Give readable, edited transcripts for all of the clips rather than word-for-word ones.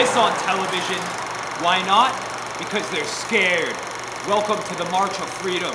this on television. Why not? Because they're scared. Welcome to the March of Freedom.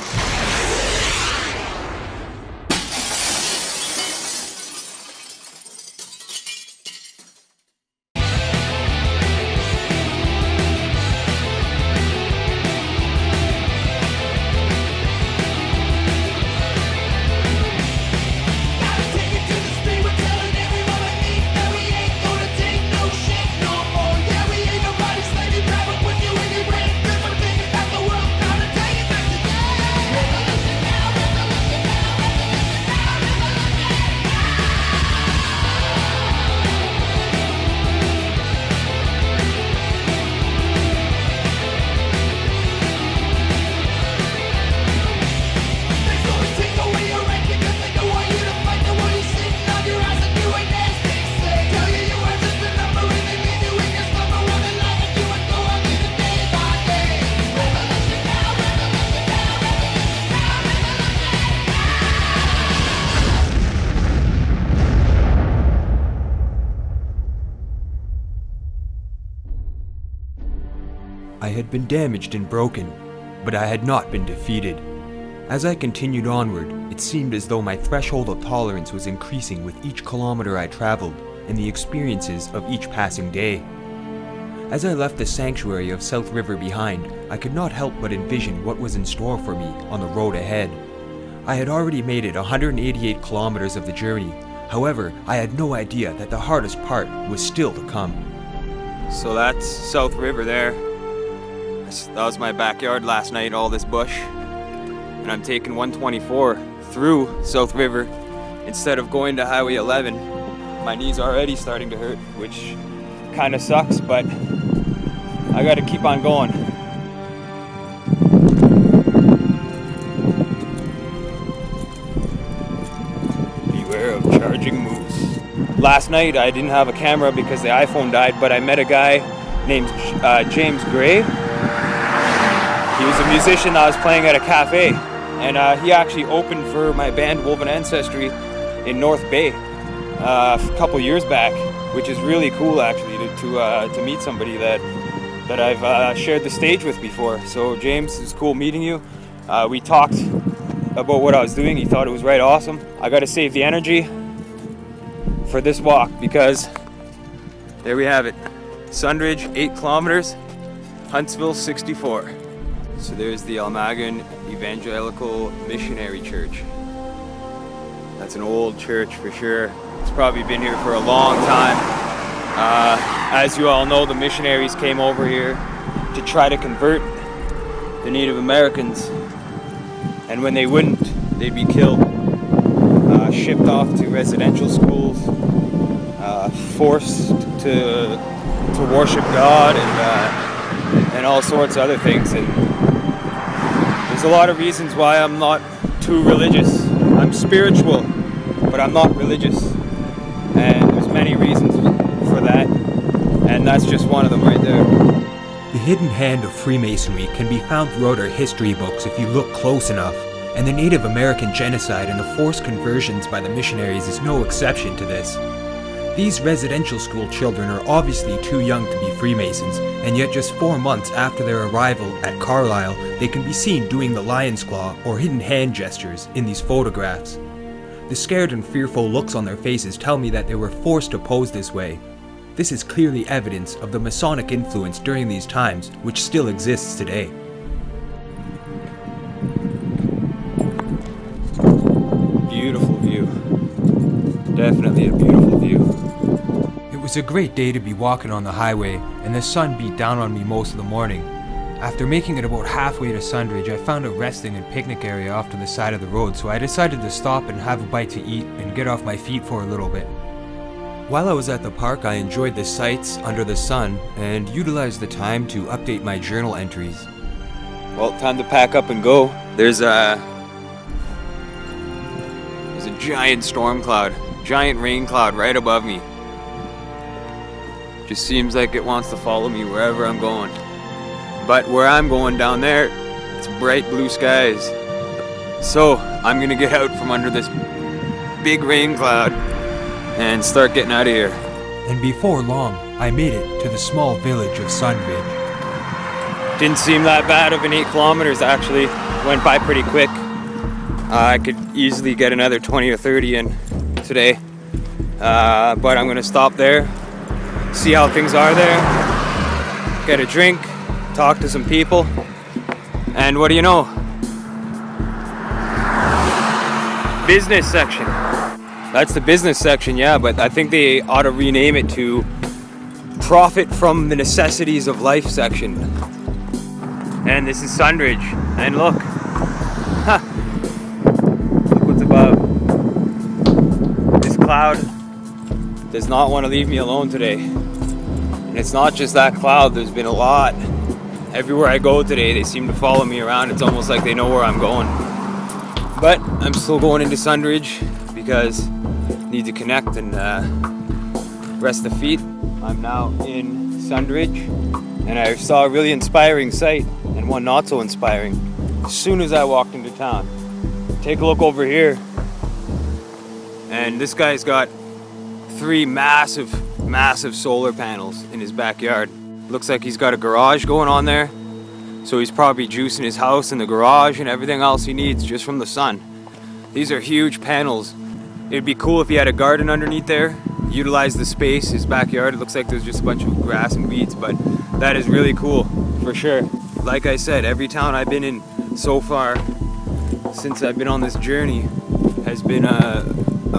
I had been damaged and broken, but I had not been defeated. As I continued onward, it seemed as though my threshold of tolerance was increasing with each kilometer I traveled and the experiences of each passing day. As I left the sanctuary of South River behind, I could not help but envision what was in store for me on the road ahead. I had already made it 188 kilometers of the journey. However, I had no idea that the hardest part was still to come. So that's South River there. That was my backyard last night, all this bush. And I'm taking 124 through South River instead of going to Highway 11. My knee's already starting to hurt, which kind of sucks, but I gotta keep on going. Beware of charging moose. Last night I didn't have a camera because the iPhone died, but I met a guy named James Gray. He was a musician that was playing at a cafe, and he actually opened for my band Woven Ancestry in North Bay a couple years back, which is really cool actually to meet somebody that I've shared the stage with before. So James, it's cool meeting you. We talked about what I was doing. He thought it was right awesome. I got to save the energy for this walk because there we have it. Sundridge 8 kilometers, Huntsville 64. So there's the Almagan Evangelical Missionary Church. That's an old church for sure. It's probably been here for a long time. As you all know, the missionaries came over here to try to convert the Native Americans. And when they wouldn't, they'd be killed. Shipped off to residential schools, forced to worship God and all sorts of other things. And there's a lot of reasons why I'm not too religious. I'm spiritual, but I'm not religious. And there's many reasons for that, and that's just one of them right there. The hidden hand of Freemasonry can be found throughout our history books if you look close enough, and the Native American genocide and the forced conversions by the missionaries is no exception to this. These residential school children are obviously too young to be Freemasons, and yet just 4 months after their arrival at Carlisle, they can be seen doing the lion's claw or hidden hand gestures in these photographs. The scared and fearful looks on their faces tell me that they were forced to pose this way. This is clearly evidence of the Masonic influence during these times, which still exists today. Beautiful view. Definitely a beautiful view. It was a great day to be walking on the highway, and the sun beat down on me most of the morning. After making it about halfway to Sundridge, I found a resting and picnic area off to the side of the road, so I decided to stop and have a bite to eat and get off my feet for a little bit. While I was at the park, I enjoyed the sights under the sun and utilized the time to update my journal entries. Well, time to pack up and go. There's a giant storm cloud, giant rain cloud right above me. Just seems like it wants to follow me wherever I'm going. But where I'm going down there, it's bright blue skies. So I'm gonna get out from under this big rain cloud and start getting out of here. And before long, I made it to the small village of Sundridge. Didn't seem that bad of an 8 kilometers actually. Went by pretty quick. I could easily get another 20 or 30 in today. But I'm gonna stop there, see how things are there, get a drink, talk to some people, and what do you know? Business section. That's the business section, yeah, but I think they ought to rename it to Profit from the Necessities of Life section. And this is Sundridge, and look, look what's above. This cloud does not want to leave me alone today. And it's not just that cloud, there's been a lot. Everywhere I go today, they seem to follow me around. It's almost like they know where I'm going. But I'm still going into Sundridge because I need to connect and rest the feet. I'm now in Sundridge, and I saw a really inspiring sight and one not so inspiring as soon as I walked into town. Take a look over here, and this guy's got 3 massive solar panels in his backyard. Looks like he's got a garage going on there, so he's probably juicing his house and the garage and everything else he needs just from the sun. These are huge panels. It'd be cool if he had a garden underneath there, utilize the space, his backyard. It looks like there's just a bunch of grass and weeds, but that is really cool for sure. Like I said, every town I've been in so far since I've been on this journey has been a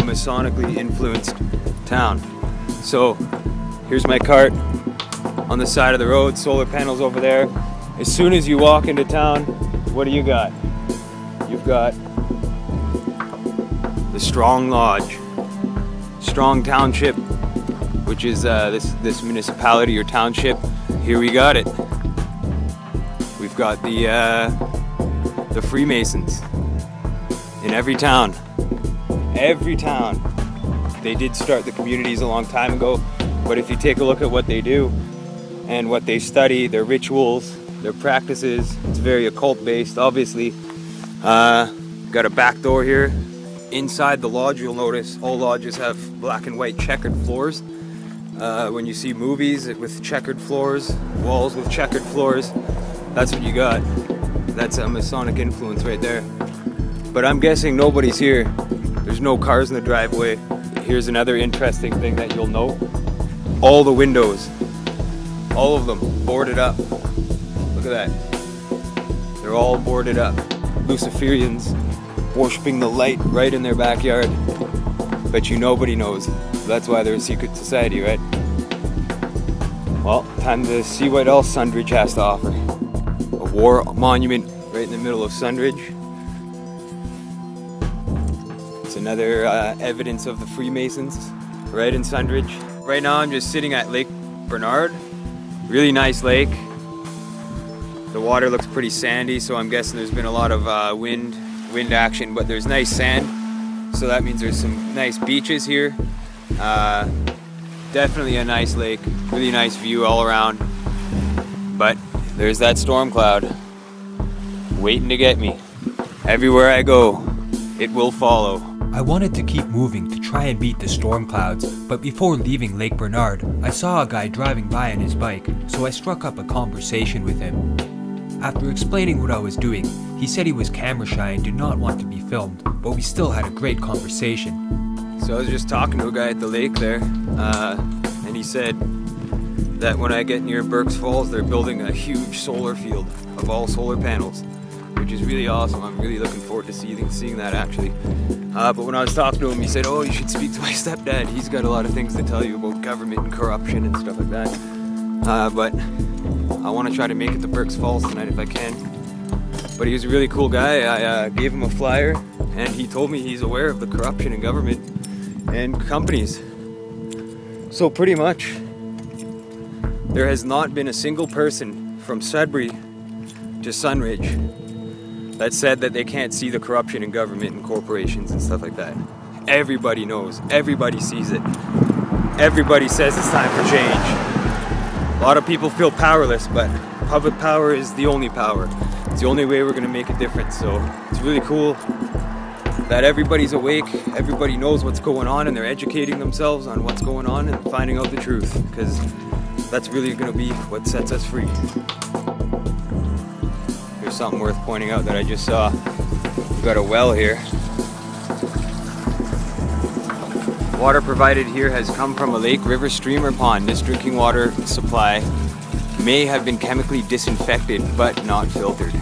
Masonically influenced town. So here's my cart on the side of the road, solar panels over there. As soon as you walk into town, what do you got? You've got the Strong Lodge, Strong Township, which is this municipality or township. Here we got it. We've got the Freemasons in every town. Every town. They did start the communities a long time ago, but if you take a look at what they do and what they study, their rituals, their practices, it's very occult based, obviously. Got a back door here. Inside the lodge, you'll notice all lodges have black and white checkered floors. When you see movies with checkered floors, walls with checkered floors, that's what you got. That's a Masonic influence right there. But I'm guessing nobody's here. There's no cars in the driveway. Here's another interesting thing that you'll note. All the windows, all of them boarded up. Look at that. They're all boarded up. Luciferians worshipping the light right in their backyard. Bet you nobody knows. That's why they're a secret society, right? Well, time to see what else Sundridge has to offer. A war monument right in the middle of Sundridge. It's another evidence of the Freemasons right in Sundridge. Right now I'm just sitting at Lake Bernard. Really nice lake. The water looks pretty sandy, so I'm guessing there's been a lot of wind action, but there's nice sand, so that means there's some nice beaches here. Definitely a nice lake, really nice view all around, but there's that storm cloud waiting to get me. Everywhere I go, it will follow. I wanted to keep moving to try and beat the storm clouds, but before leaving Lake Bernard, I saw a guy driving by on his bike, so I struck up a conversation with him. After explaining what I was doing, he said he was camera shy and did not want to be filmed, but we still had a great conversation. So I was just talking to a guy at the lake there, and he said that when I get near Burks Falls, they're building a huge solar field of all solar panels, which is really awesome. I'm really looking forward to seeing that actually. But when I was talking to him, he said, oh, you should speak to my stepdad. He's got a lot of things to tell you about government and corruption and stuff like that. But I want to try to make it to Burks Falls tonight if I can. But he was a really cool guy. I gave him a flyer, and he told me he's aware of the corruption in government and companies. So pretty much, there has not been a single person from Sudbury to Sundridge that said that they can't see the corruption in government and corporations and stuff like that. Everybody knows, everybody sees it. Everybody says it's time for change. A lot of people feel powerless, but public power is the only power. It's the only way we're gonna make a difference, so it's really cool. that everybody's awake, everybody knows what's going on, and they're educating themselves on what's going on and finding out the truth, because that's really going to be what sets us free. Here's something worth pointing out that I just saw. We've got a well here. Water provided here has come from a lake, river, stream, or pond. This drinking water supply may have been chemically disinfected but not filtered.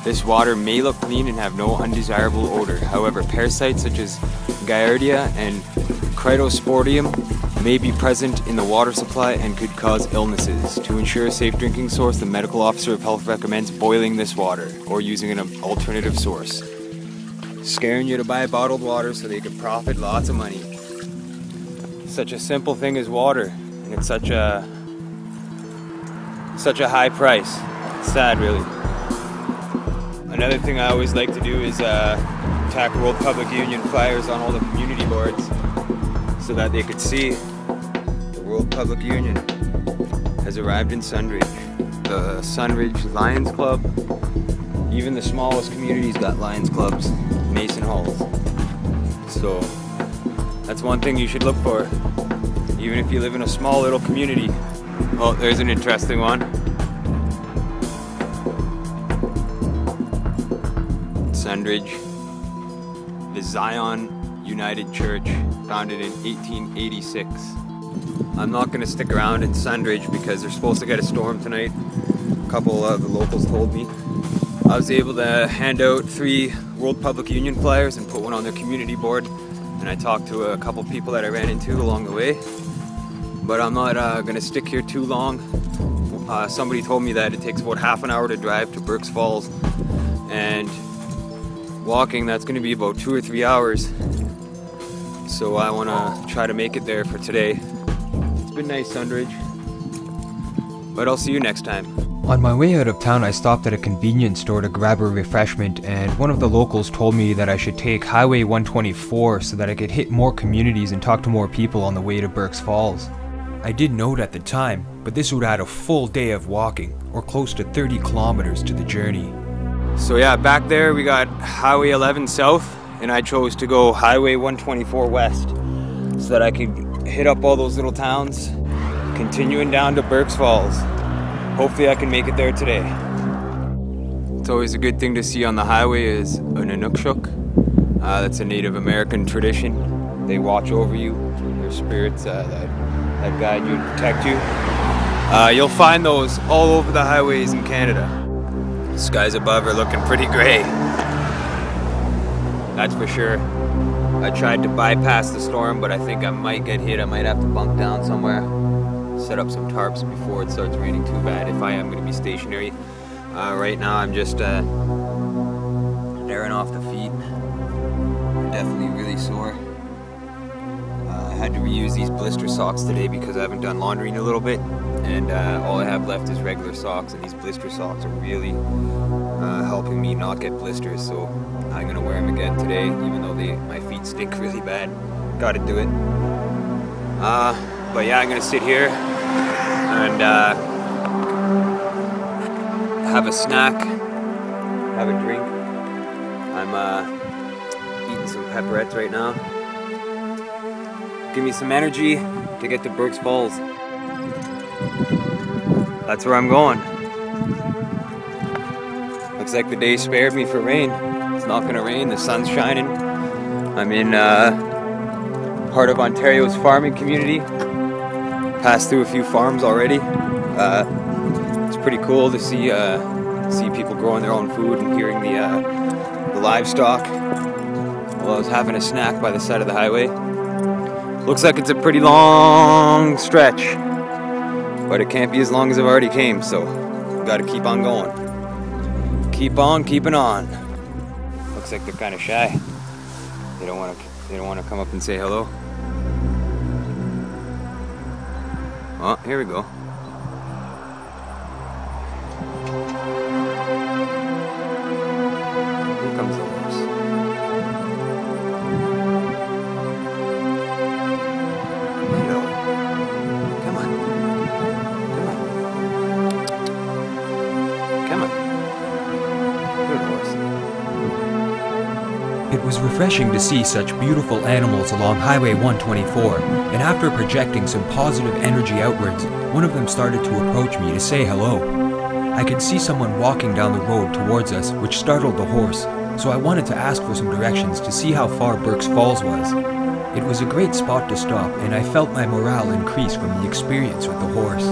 This water may look clean and have no undesirable odor. However, parasites such as Giardia and Critosporidium may be present in the water supply and could cause illnesses. To ensure a safe drinking source, the medical officer of health recommends boiling this water or using an alternative source. Scaring you to buy bottled water so they can profit lots of money. Such a simple thing as water, and it's such a high price. It's sad, really. Another thing I always like to do is tack World Public Union flyers on all the community boards so that they could see the World Public Union has arrived in Sundridge. The Sundridge Lions Club, even the smallest communities got Lions Clubs, Mason Halls. So that's one thing you should look for, even if you live in a small little community. Oh, there's an interesting one. Sundridge, the Zion United Church, founded in 1886. I'm not going to stick around in Sundridge because they're supposed to get a storm tonight. A couple of the locals told me. I was able to hand out 3 World Public Union flyers and put one on their community board. And I talked to a couple people that I ran into along the way. But I'm not going to stick here too long. Somebody told me that it takes about half an hour to drive to Burks Falls. And walking, that's going to be about 2 or 3 hours. So I want to try to make it there for today. It's been nice, Sundridge. But I'll see you next time. On my way out of town, I stopped at a convenience store to grab a refreshment, and one of the locals told me that I should take Highway 124 so that I could hit more communities and talk to more people on the way to Burks Falls. I did note at the time, but this would add a full day of walking, or close to 30 kilometers to the journey. So yeah, back there we got Highway 11 south, and I chose to go Highway 124 west so that I could hit up all those little towns, continuing down to Burks Falls. Hopefully I can make it there today. It's always a good thing to see on the highway is an Inukshuk. That's a Native American tradition. They watch over you, their spirits that guide you and protect you. You'll find those all over the highways in Canada. The skies above are looking pretty gray. That's for sure. I tried to bypass the storm, but I think I might get hit. I might have to bunk down somewhere. Set up some tarps before it starts raining too bad if I am going to be stationary. Right now I'm just airing off the feet. They're definitely really sore. I had to reuse these blister socks today because I haven't done laundry in a little bit, and all I have left is regular socks, and these blister socks are really helping me not get blisters, so I'm going to wear them again today even though my feet stink really bad. Gotta do it. But yeah, I'm gonna sit here and have a snack, have a drink. I'm eating some pepperettes right now. Give me some energy to get to Burks Falls. That's where I'm going. Looks like the day spared me for rain. It's not gonna rain, the sun's shining. I'm in part of Ontario's farming community. Passed through a few farms already. It's pretty cool to see people growing their own food and hearing the livestock while I was having a snack by the side of the highway. Looks like it's a pretty long stretch, but it can't be as long as I've already came, so gotta keep on going. Keep on keeping on. Looks like they're kind of shy. They don't want to come up and say hello. Oh, here we go. Here comes the horse. Hello. Come on. Come on. Come on. Good horse. It was refreshing to see such beautiful animals along Highway 124, and after projecting some positive energy outwards, one of them started to approach me to say hello. I could see someone walking down the road towards us, which startled the horse, so I wanted to ask for some directions to see how far Burks Falls was. It was a great spot to stop, and I felt my morale increase from the experience with the horse.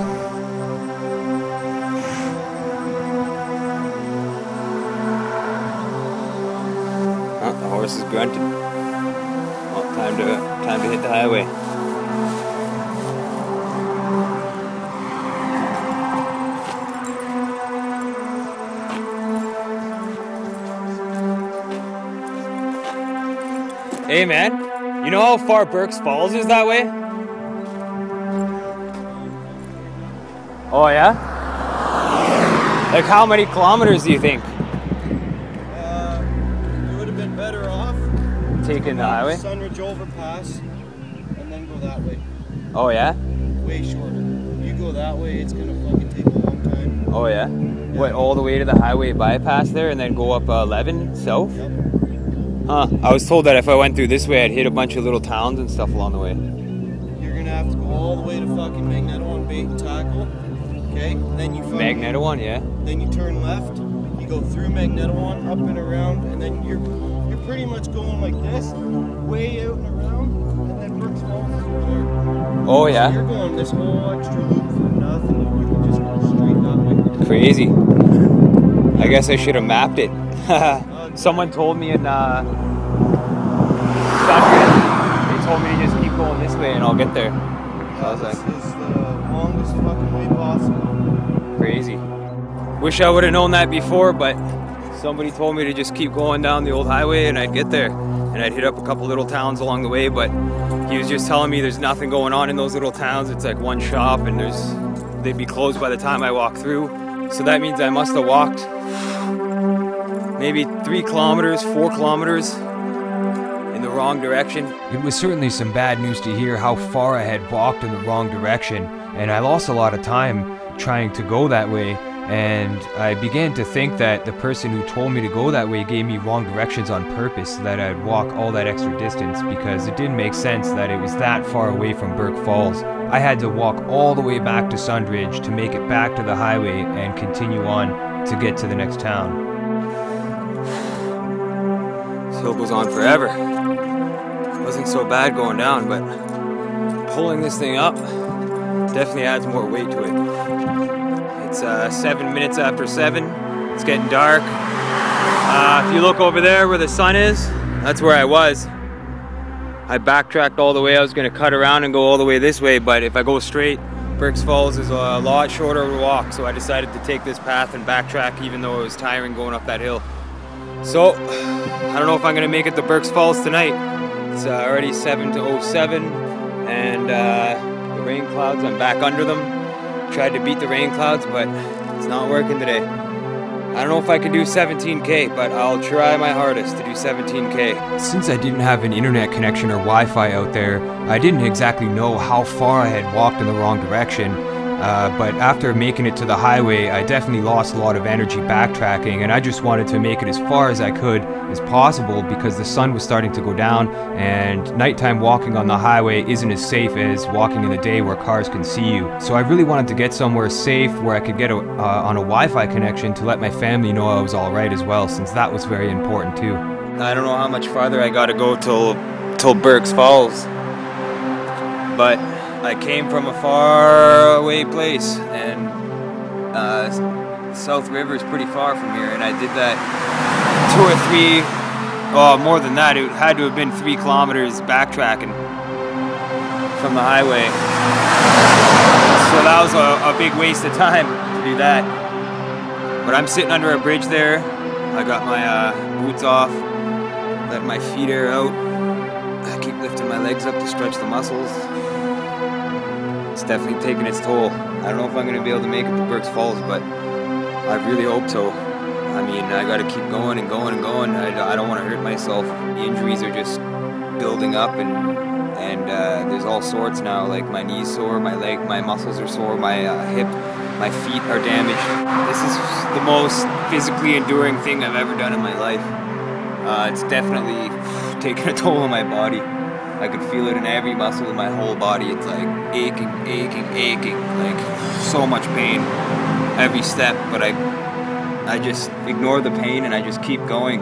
The horse is grunting. Well, time to hit the highway. Hey man, you know how far Burks Falls is that way? Oh yeah? Like how many kilometers do you think? You would have been better off taking the highway? Sundridge overpass and then go that way. Oh yeah? Way shorter. You go that way, it's gonna fucking take a long time. Oh yeah? What, all the way to the highway bypass there and then go up 11 south? Yep. Huh. I was told that if I went through this way, I'd hit a bunch of little towns and stuff along the way. You're gonna have to go all the way to fucking Magneto on bait and tackle. Okay? Then you Magneto one, yeah? Then you turn left, you go through Magneto one, up and around, and then you're pretty much going like this, way out and around, and then Burks Falls is over there. Oh yeah? So you're going this whole extra loop for nothing, and you can just go straight that way. Crazy. I guess I should have mapped it. Someone told me in Sundridge, they told me to just keep going this way and I'll get there. So I was like, this is the longest fucking way possible. Crazy. Wish I would have known that before, but somebody told me to just keep going down the old highway and I'd get there. And I'd hit up a couple little towns along the way, but he was just telling me there's nothing going on in those little towns. It's like one shop and they'd be closed by the time I walk through. So that means I must have walked maybe 3 kilometers, 4 kilometers in the wrong direction. It was certainly some bad news to hear how far I had walked in the wrong direction, and I lost a lot of time trying to go that way, and I began to think that the person who told me to go that way gave me wrong directions on purpose, so that I'd walk all that extra distance, because it didn't make sense that it was that far away from Burks Falls. I had to walk all the way back to Sundridge to make it back to the highway and continue on to get to the next town. This hill goes on forever. Wasn't so bad going down, but pulling this thing up definitely adds more weight to it. It's 7 minutes after 7. It's getting dark. If you look over there where the sun is, that's where I was. I backtracked all the way. I was going to cut around and go all the way this way, but if I go straight, Burks Falls is a lot shorter of a walk, so I decided to take this path and backtrack even though it was tiring going up that hill. So, I don't know if I'm going to make it to Burks Falls tonight. It's already 7:07, and the rain clouds, I'm back under them. Tried to beat the rain clouds, but it's not working today. I don't know if I can do 17K, but I'll try my hardest to do 17K. Since I didn't have an internet connection or Wi-Fi out there, I didn't exactly know how far I had walked in the wrong direction. But after making it to the highway, I definitely lost a lot of energy backtracking, and I just wanted to make it as far as I could as possible because the sun was starting to go down, and nighttime walking on the highway isn't as safe as walking in the day where cars can see you. So I really wanted to get somewhere safe where I could get on a Wi-Fi connection to let my family know I was alright as well, since that was very important too. I don't know how much farther I gotta go till Burks Falls, but I came from a far away place, and South River is pretty far from here, and I did that 2 or 3, oh, more than that, it had to have been 3 kilometers backtracking from the highway. So that was a big waste of time to do that. But I'm sitting under a bridge there. I got my boots off, let my feet air out. I keep lifting my legs up to stretch the muscles. It's definitely taking its toll. I don't know if I'm going to be able to make it to Burks Falls, but I really hope so. I mean, I got to keep going and going and going. I don't want to hurt myself. The injuries are just building up, and there's all sorts now. Like my knee's sore, my leg, my muscles are sore, my hip, my feet are damaged. This is the most physically enduring thing I've ever done in my life. It's definitely taking a toll on my body. I could feel it in every muscle in my whole body. It's like aching, like so much pain every step, but I just ignore the pain and I just keep going.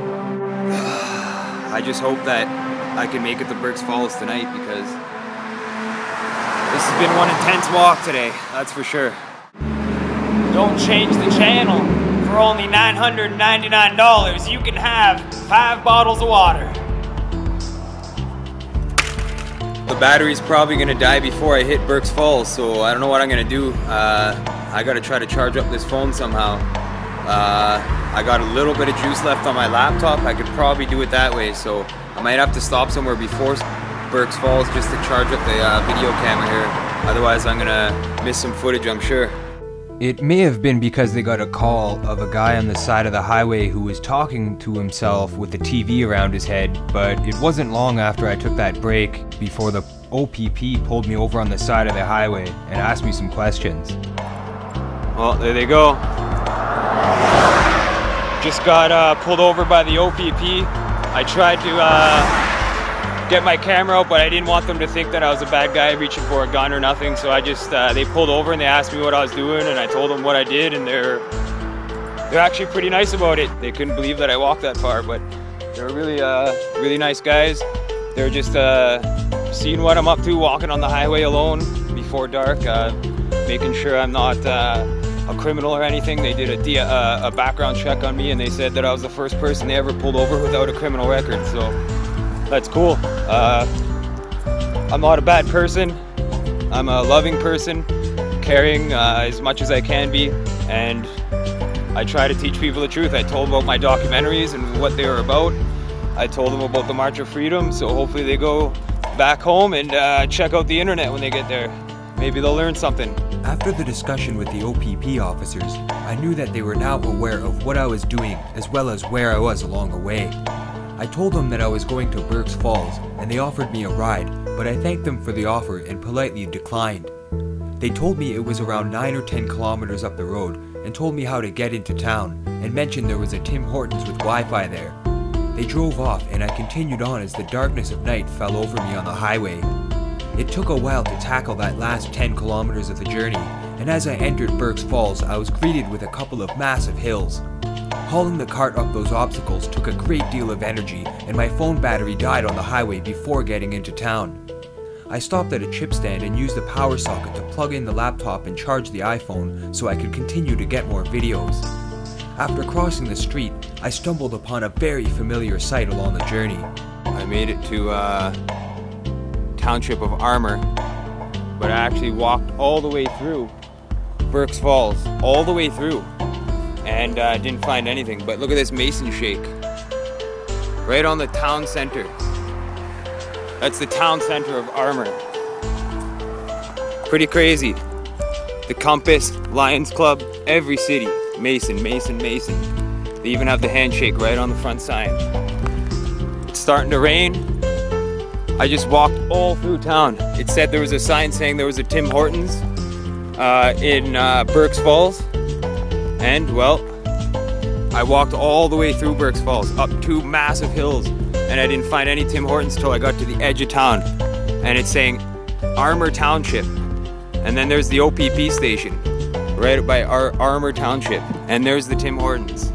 I just hope that I can make it to Burks Falls tonight, because this has been one intense walk today, that's for sure. Don't change the channel. For only $999, you can have 5 bottles of water. The battery's probably gonna die before I hit Burks Falls, so I don't know what I'm gonna do. I gotta try to charge up this phone somehow. I got a little bit of juice left on my laptop. I could probably do it that way, so I might have to stop somewhere before Burks Falls just to charge up the video camera here. Otherwise I'm gonna miss some footage, I'm sure. It may have been because they got a call of a guy on the side of the highway who was talking to himself with the TV around his head, but it wasn't long after I took that break before the OPP pulled me over on the side of the highway and asked me some questions. Well, there they go. Just got pulled over by the OPP. I tried to get my camera out, but I didn't want them to think that I was a bad guy reaching for a gun or nothing, so I just, they pulled over and they asked me what I was doing, and I told them what I did, and they're actually pretty nice about it. They couldn't believe that I walked that far, but they're really nice guys. They're just seeing what I'm up to, walking on the highway alone before dark, making sure I'm not a criminal or anything. They did a background check on me, and they said that I was the first person they ever pulled over without a criminal record, so that's cool. I'm not a bad person. I'm a loving person, caring as much as I can be, and I try to teach people the truth. I told them about my documentaries and what they were about. I told them about the March of Freedom, so hopefully they go back home and check out the internet when they get there. Maybe they'll learn something. After the discussion with the OPP officers, I knew that they were now aware of what I was doing as well as where I was along the way. I told them that I was going to Burks Falls, and they offered me a ride, but I thanked them for the offer and politely declined. They told me it was around 9 or 10 kilometers up the road, and told me how to get into town, and mentioned there was a Tim Hortons with Wi-Fi there. They drove off, and I continued on as the darkness of night fell over me on the highway. It took a while to tackle that last 10 kilometers of the journey, and as I entered Burks Falls, I was greeted with a couple of massive hills. Hauling the cart up those obstacles took a great deal of energy, and my phone battery died on the highway before getting into town. I stopped at a chip stand and used the power socket to plug in the laptop and charge the iPhone so I could continue to get more videos. After crossing the street, I stumbled upon a very familiar sight along the journey. I made it to township of Armour, but I actually walked all the way through Burks Falls, all the way through, and didn't find anything. But look at this mason shake right on the town center. That's the town center of Armour. Pretty crazy. The Compass, Lions Club, every city, Mason, Mason, Mason. They even have the handshake right on the front sign. It's starting to rain. I just walked all through town. It said there was a sign saying there was a Tim Hortons in Burks Falls. And, well, I walked all the way through Burks Falls, up 2 massive hills, and I didn't find any Tim Hortons till I got to the edge of town. And it's saying Armour Township. And then there's the OPP station, right by Armour Township. And there's the Tim Hortons.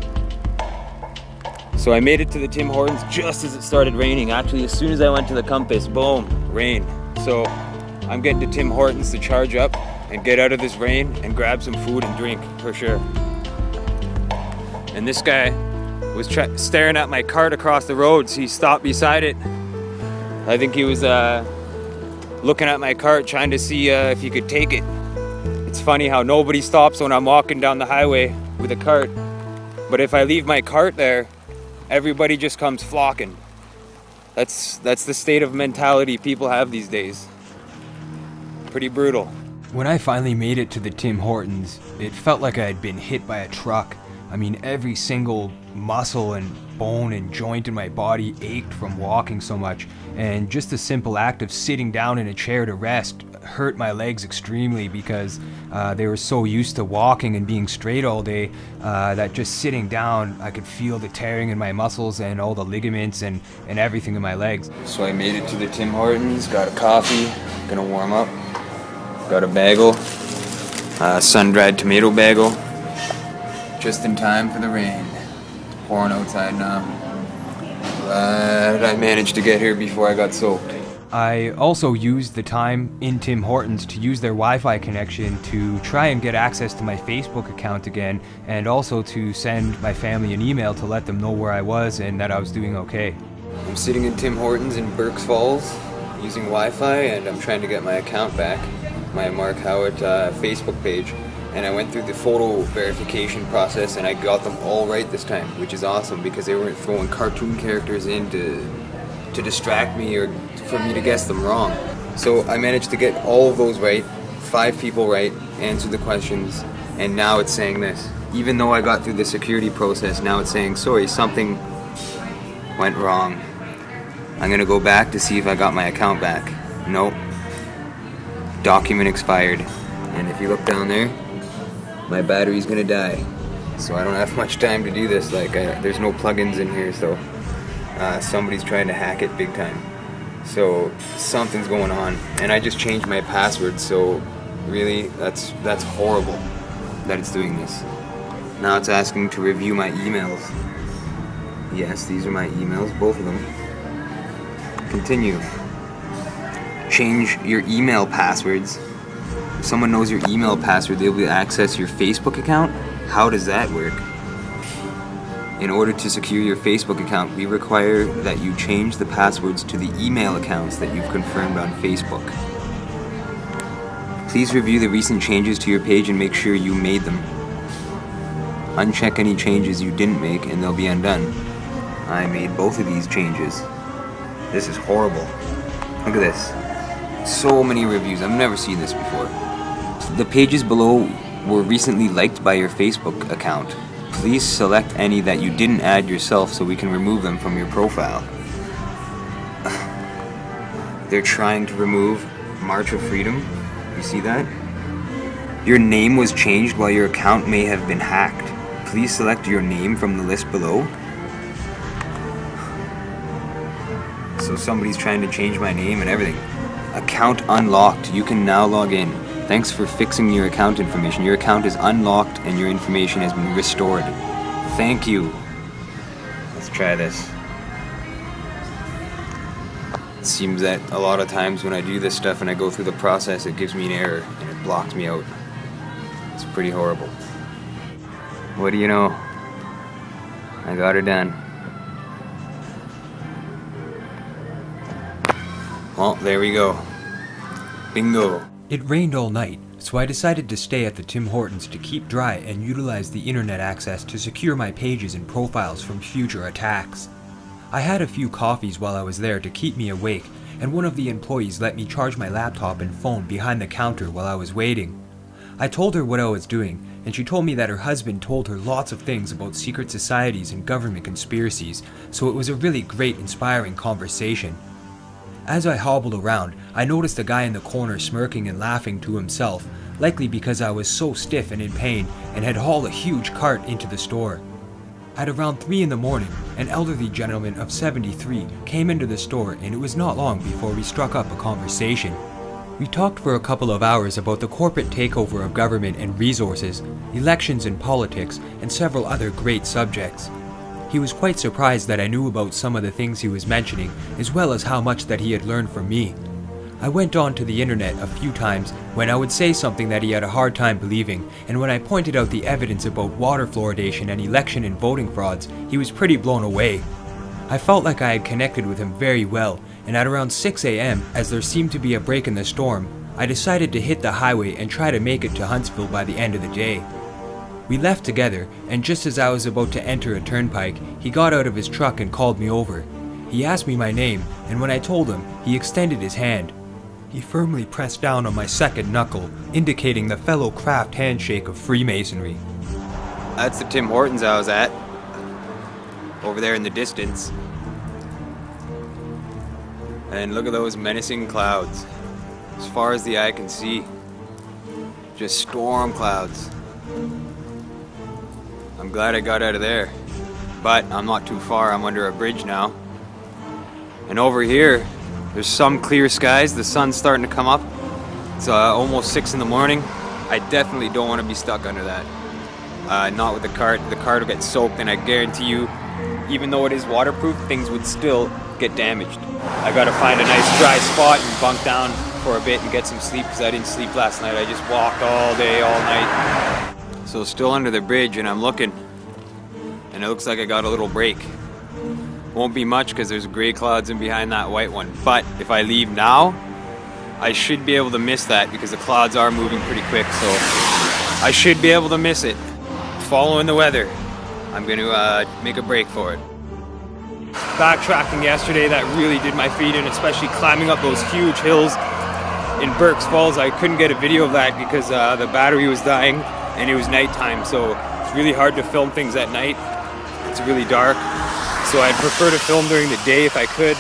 So I made it to the Tim Hortons just as it started raining. Actually, as soon as I went to the Compass, boom, rain. So I'm getting to Tim Hortons to charge up and get out of this rain and grab some food and drink for sure. And this guy was staring at my cart across the road, so he stopped beside it. I think he was looking at my cart trying to see if he could take it. It's funny how nobody stops when I'm walking down the highway with a cart. But if I leave my cart there, everybody just comes flocking. That's the state of mentality people have these days. Pretty brutal. When I finally made it to the Tim Hortons, it felt like I had been hit by a truck. I mean, every single muscle and bone and joint in my body ached from walking so much, and just the simple act of sitting down in a chair to rest hurt my legs extremely because they were so used to walking and being straight all day that just sitting down, I could feel the tearing in my muscles and all the ligaments and everything in my legs. So I made it to the Tim Hortons, got a coffee, gonna warm up, got a bagel, sun-dried tomato bagel, just in time for the rain. It's pouring outside now. Glad I managed to get here before I got soaked. I also used the time in Tim Hortons to use their Wi-Fi connection to try and get access to my Facebook account again, and also to send my family an email to let them know where I was and that I was doing okay. I'm sitting in Tim Hortons in Burks Falls using Wi-Fi, and I'm trying to get my account back, my Mark Howitt Facebook page, and I went through the photo verification process and I got them all right this time, which is awesome because they weren't throwing cartoon characters in to distract me or for me to guess them wrong. So I managed to get all of those right, 5 people right, answered the questions, and now it's saying this. Even though I got through the security process, now it's saying, sorry, something went wrong. I'm gonna go back to see if I got my account back. Nope. Document expired. And if you look down there, my battery's gonna die. So I don't have much time to do this. Like, there's no plugins in here, so somebody's trying to hack it big time. So something's going on, and I just changed my password. So really, that's horrible that it's doing this. Now it's asking to review my emails. Yes, these are my emails, both of them. Continue. Change your email passwords. If someone knows your email password, they'll be able to access your Facebook account. How does that work? In order to secure your Facebook account, we require that you change the passwords to the email accounts that you've confirmed on Facebook. Please review the recent changes to your page and make sure you made them. Uncheck any changes you didn't make and they'll be undone. I made both of these changes. This is horrible. Look at this. So many reviews. I've never seen this before. The pages below were recently liked by your Facebook account. Please select any that you didn't add yourself so we can remove them from your profile. They're trying to remove March of Freedom. You see that? Your name was changed while your account may have been hacked. Please select your name from the list below. So somebody's trying to change my name and everything. Account unlocked. You can now log in. Thanks for fixing your account information. Your account is unlocked and your information has been restored. Thank you. Let's try this. It seems that a lot of times when I do this stuff and I go through the process, it gives me an error and it blocks me out. It's pretty horrible. What do you know? I got her done. Well, there we go. Bingo. It rained all night, so I decided to stay at the Tim Hortons to keep dry and utilize the internet access to secure my pages and profiles from future attacks. I had a few coffees while I was there to keep me awake, and one of the employees let me charge my laptop and phone behind the counter while I was waiting. I told her what I was doing, and she told me that her husband told her lots of things about secret societies and government conspiracies, so it was a really great, inspiring conversation. As I hobbled around, I noticed a guy in the corner smirking and laughing to himself, likely because I was so stiff and in pain and had hauled a huge cart into the store. At around 3 in the morning, an elderly gentleman of 73 came into the store, and it was not long before we struck up a conversation. We talked for a couple of hours about the corporate takeover of government and resources, elections and politics, and several other great subjects. He was quite surprised that I knew about some of the things he was mentioning, as well as how much that he had learned from me. I went on to the internet a few times when I would say something that he had a hard time believing, and when I pointed out the evidence about water fluoridation and election and voting frauds, he was pretty blown away. I felt like I had connected with him very well, and at around 6 a.m., as there seemed to be a break in the storm, I decided to hit the highway and try to make it to Huntsville by the end of the day. We left together, and just as I was about to enter a turnpike, he got out of his truck and called me over. He asked me my name, and when I told him, he extended his hand. He firmly pressed down on my second knuckle, indicating the fellow craft handshake of Freemasonry. That's the Tim Hortons I was at. Over there in the distance. And look at those menacing clouds. as far as the eye can see. Just storm clouds. I'm glad I got out of there, but I'm not too far. I'm under a bridge now. And over here, there's some clear skies. The sun's starting to come up. It's almost 6 in the morning. I definitely don't want to be stuck under that. Not with the cart. The cart will get soaked, and I guarantee you, even though it is waterproof, things would still get damaged. I gotta find a nice dry spot and bunk down for a bit and get some sleep, because I didn't sleep last night. I just walked all day, all night. So still under the bridge, and I'm looking, and it looks like I got a little break. Won't be much because there's gray clouds in behind that white one, but if I leave now, I should be able to miss that because the clouds are moving pretty quick, so I should be able to miss it. Following the weather, I'm going to make a break for it. Backtracking yesterday, that really did my feet in, especially climbing up those huge hills in Burks Falls. I couldn't get a video of that because the battery was dying and it was nighttime, so it's really hard to film things at night. It's really dark, so I'd prefer to film during the day if I could.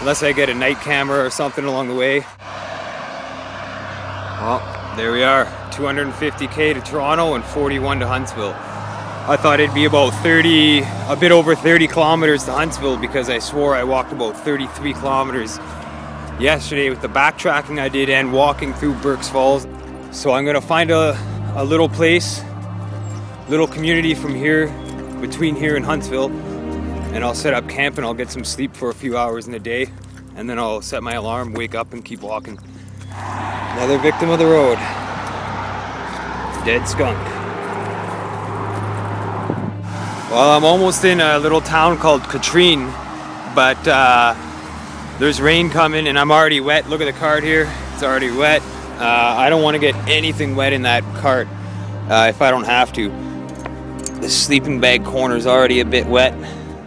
Unless I get a night camera or something along the way. Well, there we are. 250K to Toronto and 41 to Huntsville. I thought it'd be about a bit over 30 kilometers to Huntsville because I swore I walked about 33 kilometers yesterday with the backtracking I did and walking through Burks Falls. So I'm gonna find a little place, little community from here, between here and Huntsville, and I'll set up camp and I'll get some sleep for a few hours in the day, and then I'll set my alarm, wake up, and keep walking. Another victim of the road. Dead skunk. Well, I'm almost in a little town called Katrine, but there's rain coming and I'm already wet. Look at the cart here, it's already wet. I don't want to get anything wet in that cart if I don't have to. The sleeping bag corner is already a bit wet.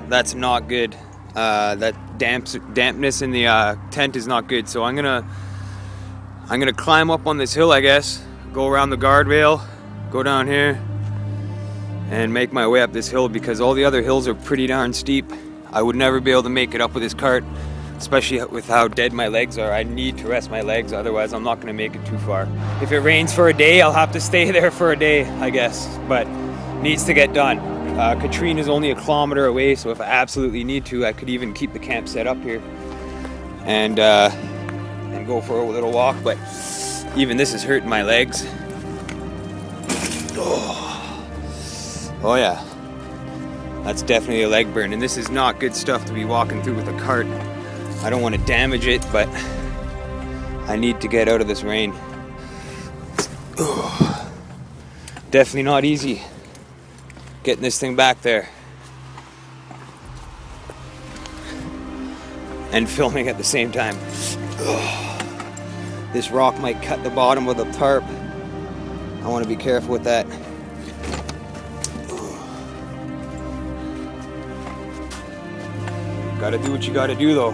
That's not good. That dampness in the tent is not good. So I'm gonna climb up on this hill, I guess. Go around the guardrail, go down here, and make my way up this hill because all the other hills are pretty darn steep. I would never be able to make it up with this cart, especially with how dead my legs are. I need to rest my legs, otherwise I'm not gonna make it too far. If it rains for a day, I'll have to stay there for a day, I guess, but needs to get done. Katrine is only 1 kilometer away, so if I absolutely need to, I could even keep the camp set up here and go for a little walk, but even this is hurting my legs. Oh yeah, that's definitely a leg burn, and this is not good stuff to be walking through with a cart. I don't want to damage it, but I need to get out of this rain. Definitely not easy getting this thing back there and filming at the same time. This rock might cut the bottom of the tarp. I want to be careful with that. Gotta do what you gotta do though.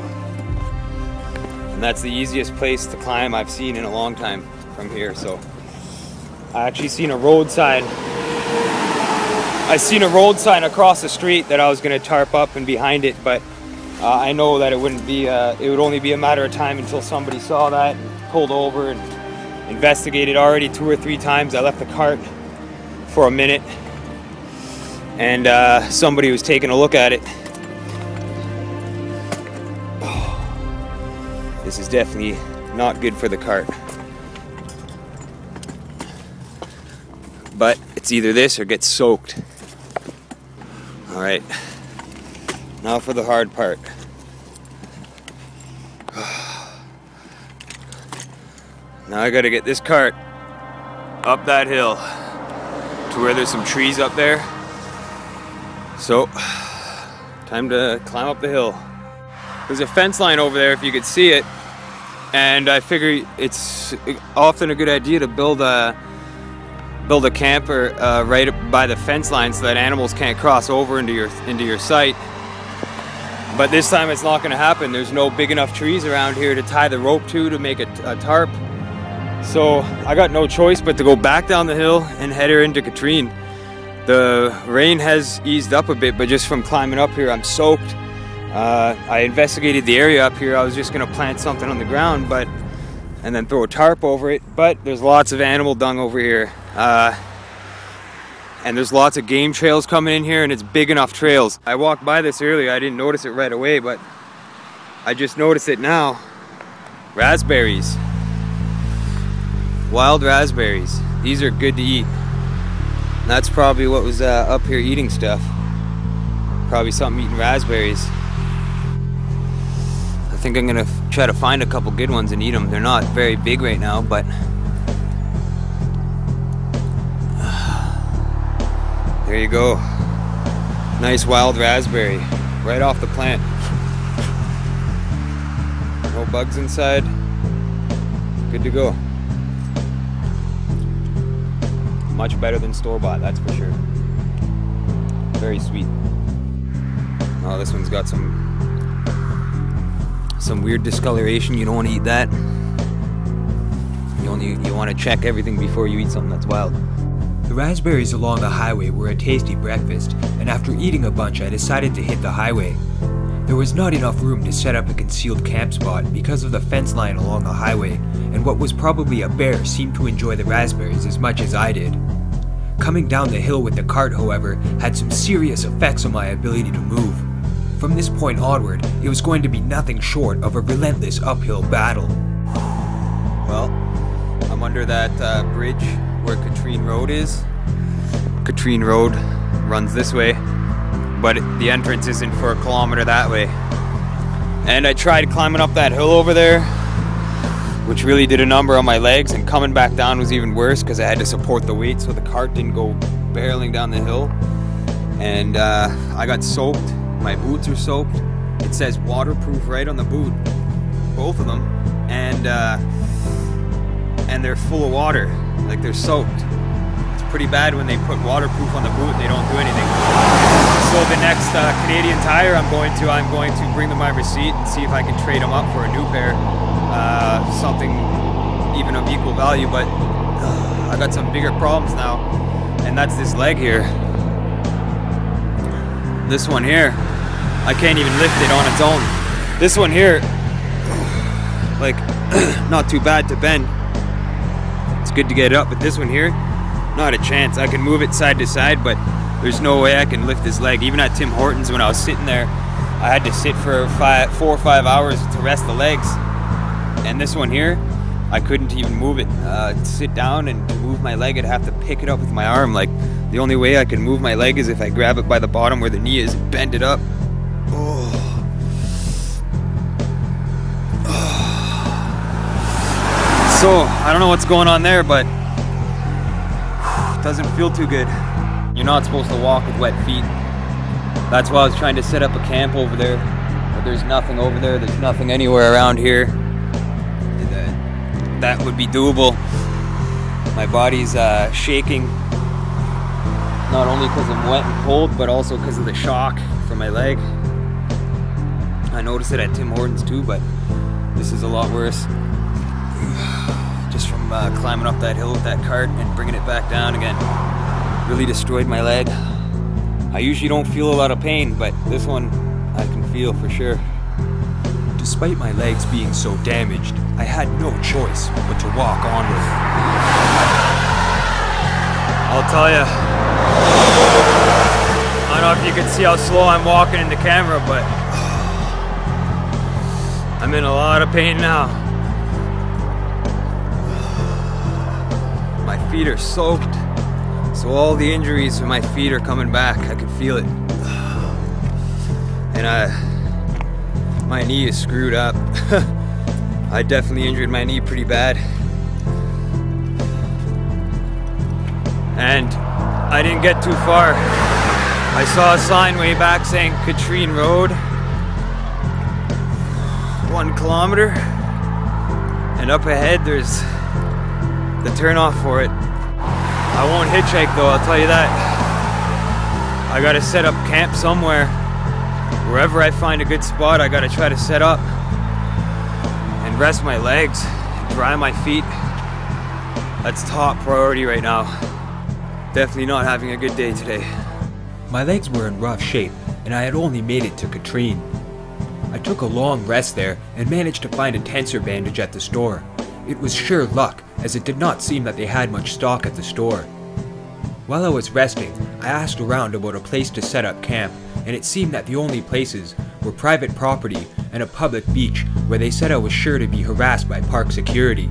And that's the easiest place to climb I've seen in a long time from here. So I actually seen a roadside. I seen a road sign across the street that I was gonna tarp up and behind it, but I know that it wouldn't be. It would only be a matter of time until somebody saw that and pulled over and investigated. Already 2 or 3 times I left the cart for a minute, and somebody was taking a look at it. Oh, this is definitely not good for the cart. But it's either this or get soaked. All right, now for the hard part. Now I gotta get this cart up that hill to where there's some trees up there. So, time to climb up the hill. There's a fence line over there if you could see it, and I figure it's often a good idea to build a camper right up by the fence line so that animals can't cross over into your site. But this time it's not going to happen. There's no big enough trees around here to tie the rope to make a tarp. So I got no choice but to go back down the hill and head her into Katrine. The rain has eased up a bit, but just from climbing up here I'm soaked. I investigated the area up here. I was just going to plant something on the ground, but and then throw a tarp over it. But there's lots of animal dung over here. And there's lots of game trails coming in here, and it's big enough trails. I walked by this earlier, I didn't notice it right away, but I just noticed it now. Raspberries. Wild raspberries. These are good to eat. That's probably what was up here eating stuff. Probably something eating raspberries. I think I'm gonna try to find a couple good ones and eat them. They're not very big right now, but there you go. Nice wild raspberry, right off the plant. No bugs inside. Good to go. Much better than store-bought, that's for sure. Very sweet. Oh, this one's got some weird discoloration. You don't want to eat that. You want to check everything before you eat something that's wild. The raspberries along the highway were a tasty breakfast, and after eating a bunch I decided to hit the highway. There was not enough room to set up a concealed camp spot because of the fence line along the highway, and what was probably a bear seemed to enjoy the raspberries as much as I did. Coming down the hill with the cart, however, had some serious effects on my ability to move. From this point onward, it was going to be nothing short of a relentless uphill battle. Well, I'm under that bridge where Katrine Road is. Katrine Road runs this way, but the entrance isn't for a kilometer that way. And I tried climbing up that hill over there, which really did a number on my legs, and coming back down was even worse because I had to support the weight so the cart didn't go barreling down the hill. And I got soaked. My boots are soaked. It says waterproof right on the boot, both of them, and they're full of water, like they're soaked. It's pretty bad when they put waterproof on the boot and they don't do anything. So the next Canadian Tire I'm going to bring them my receipt and see if I can trade them up for a new pair, something even of equal value. But I got some bigger problems now, and that's this leg here. This one here, I can't even lift it on its own. This one here, like, not too bad to bend. It's good to get it up, but this one here, not a chance. I can move it side to side, but there's no way I can lift this leg. Even at Tim Hortons, when I was sitting there, I had to sit for 4 or 5 hours to rest the legs. And this one here, I couldn't even move it. To sit down and to move my leg, I'd have to pick it up with my arm. Like, the only way I can move my leg is if I grab it by the bottom where the knee is and bend it up. Oh. So, I don't know what's going on there, but it doesn't feel too good. You're not supposed to walk with wet feet. That's why I was trying to set up a camp over there, but there's nothing over there. There's nothing anywhere around here that would be doable. My body's shaking, not only because I'm wet and cold, but also because of the shock from my leg. I noticed it at Tim Hortons too, but this is a lot worse. Just from climbing up that hill with that cart and bringing it back down again. Really destroyed my leg. I usually don't feel a lot of pain, but this one I can feel for sure. Despite my legs being so damaged, I had no choice but to walk onward. I'll tell you, I don't know if you can see how slow I'm walking in the camera, but I'm in a lot of pain now. My feet are soaked, so all the injuries in my feet are coming back. I can feel it. And my knee is screwed up. I definitely injured my knee pretty bad. And I didn't get too far. I saw a sign way back saying Katrine Road, 1 kilometer. And up ahead there's the turnoff for it. I won't hitchhike though, I'll tell you that. I gotta set up camp somewhere. Wherever I find a good spot, I gotta try to set up and rest my legs, dry my feet. That's top priority right now. Definitely not having a good day today. My legs were in rough shape, and I had only made it to Katrine. I took a long rest there and managed to find a tensor bandage at the store. It was sheer luck, as it did not seem that they had much stock at the store. While I was resting, I asked around about a place to set up camp, and it seemed that the only places were private property and a public beach where they said I was sure to be harassed by park security.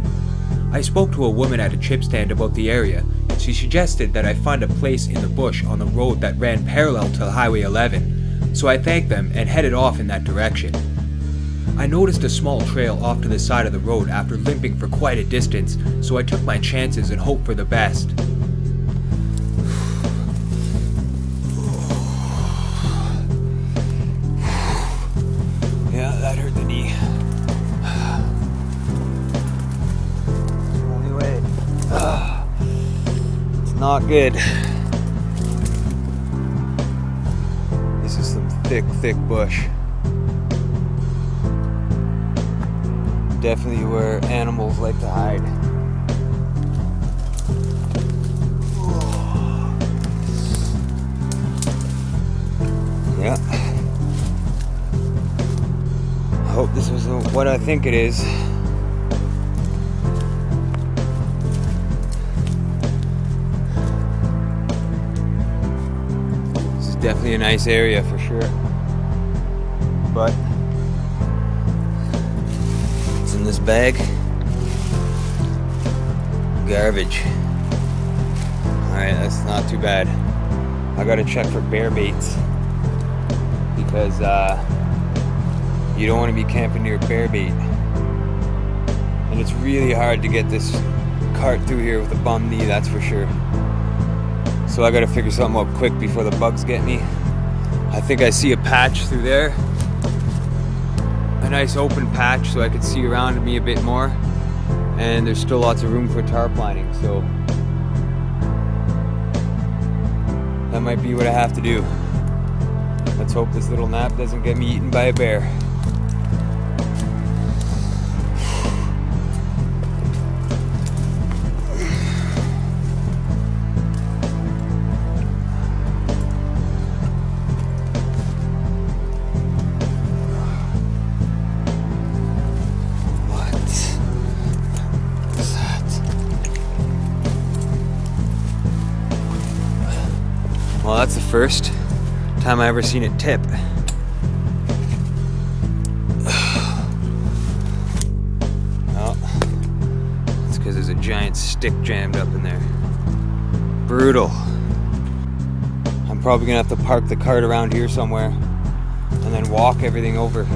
I spoke to a woman at a chip stand about the area, and she suggested that I find a place in the bush on the road that ran parallel to Highway 11, so I thanked them and headed off in that direction. I noticed a small trail off to the side of the road after limping for quite a distance, so I took my chances and hoped for the best. Yeah, that hurt the knee. Only way. It's not good. This is some thick bush. Definitely where animals like to hide. Yeah. I hope this was what I think it is. This is definitely a nice area for sure. But what's in this bag? Garbage. Alright, that's not too bad. I gotta check for bear baits. Because you don't want to be camping near bear bait. And it's really hard to get this cart through here with a bum knee, that's for sure. So I gotta figure something out quick before the bugs get me. I think I see a patch through there. A nice open patch so I can see around me a bit more. And there's still lots of room for tarp lining, so that might be what I have to do. Let's hope this little nap doesn't get me eaten by a bear. What is that? Well, that's the first time I ever seen it tip. Oh, it's because there's a giant stick jammed up in there. Brutal. I'm probably gonna have to park the cart around here somewhere and then walk everything over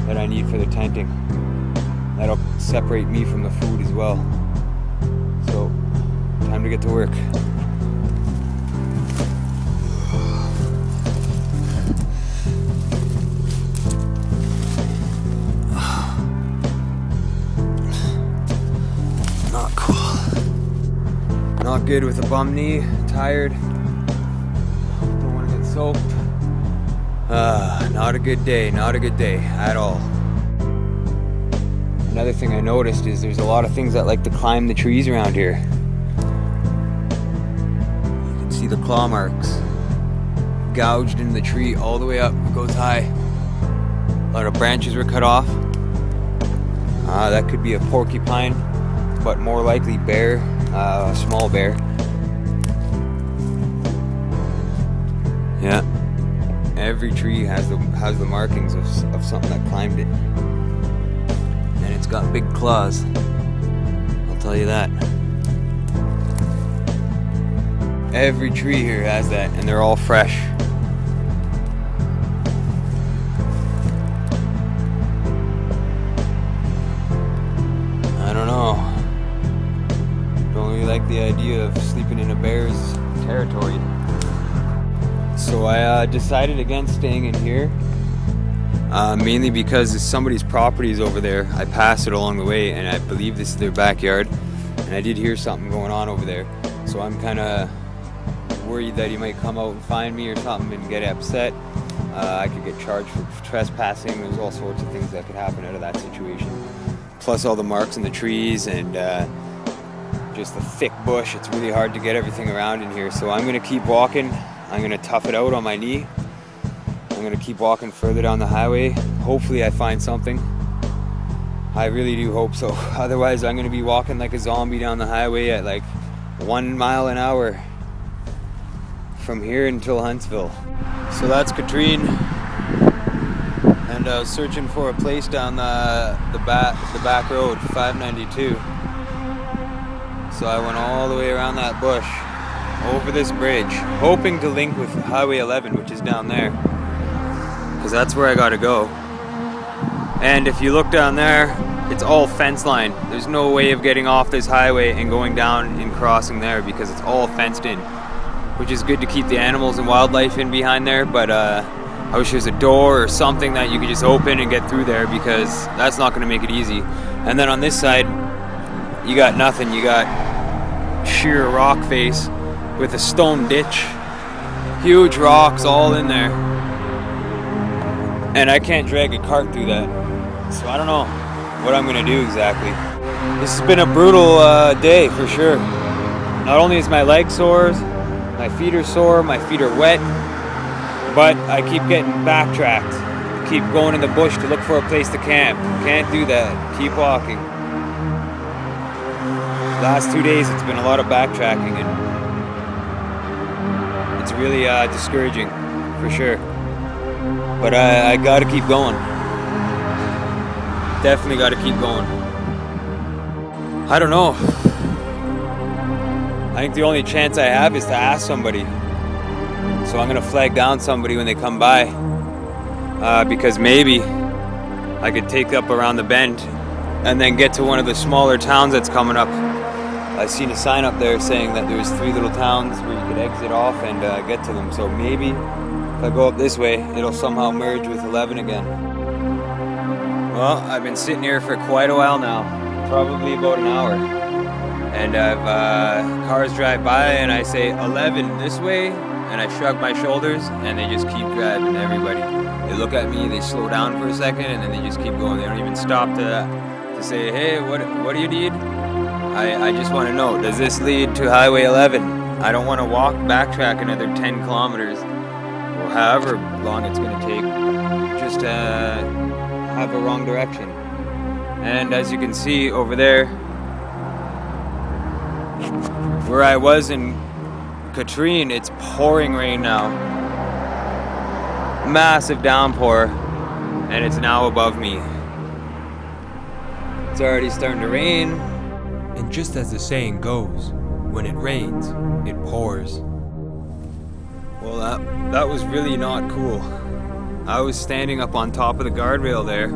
that I need for the tenting. That'll separate me from the food as well. So, time to get to work. Not good with a bum knee, tired, don't want to get soaked. Not a good day at all. Another thing I noticed is there's a lot of things that like to climb the trees around here. You can see the claw marks gouged into the tree all the way up, it goes high. A lot of branches were cut off. That could be a porcupine, but more likely bear. A small bear. Yeah, every tree has the markings of something that climbed it, and it's got big claws. I'll tell you that. Every tree here has that, and they're all fresh. I don't know. Like the idea of sleeping in a bear's territory. So I decided against staying in here, mainly because somebody's property is over there. I passed it along the way and I believe this is their backyard, and I did hear something going on over there. So I'm kind of worried that he might come out and find me or something and get upset. I could get charged for trespassing. There's all sorts of things that could happen out of that situation. Plus all the marks in the trees and just the thick bush. It's really hard to get everything around in here. So I'm gonna keep walking. I'm gonna tough it out on my knee. I'm gonna keep walking further down the highway. Hopefully I find something. I really do hope so. Otherwise, I'm gonna be walking like a zombie down the highway at like 1 mile an hour from here until Huntsville. So that's Katrine, and I was searching for a place down the back road, 592. So I went all the way around that bush, over this bridge, hoping to link with Highway 11, which is down there, because that's where I gotta go. And if you look down there, it's all fence line. There's no way of getting off this highway and going down and crossing there because it's all fenced in, which is good to keep the animals and wildlife in behind there, but I wish there's a door or something that you could just open and get through there, because that's not gonna make it easy. And then on this side, you got nothing. You got sheer rock face with a stone ditch, huge rocks all in there. And I can't drag a cart through that. So I don't know what I'm gonna do exactly. This has been a brutal day for sure. Not only is my leg sore, my feet are sore, my feet are wet, but I keep getting backtracked. Keep going in the bush to look for a place to camp. Can't do that. Keep walking. Last 2 days it's been a lot of backtracking, and it's really discouraging for sure. But I gotta keep going. Definitely gotta keep going. I don't know. I think the only chance I have is to ask somebody. So I'm gonna flag down somebody when they come by, because maybe I could take up around the bend and then get to one of the smaller towns that's coming up. I seen a sign up there saying that there's 3 little towns where you could exit off and get to them. So maybe if I go up this way, it'll somehow merge with 11 again. Well, I've been sitting here for quite a while now, probably about an hour. And I've cars drive by and I say 11 this way, and I shrug my shoulders, and they just keep driving. Everybody, they look at me, they slow down for a second, and then they just keep going. They don't even stop to say, hey, what do you need? I just want to know, does this lead to Highway 11? I don't want to backtrack another 10 kilometers, or however long it's going to take, just to have a wrong direction. And as you can see over there, where I was in Katrine, it's pouring rain now. Massive downpour, and it's now above me. It's already starting to rain. And just as the saying goes, when it rains, it pours. Well, that was really not cool. I was standing up on top of the guardrail there,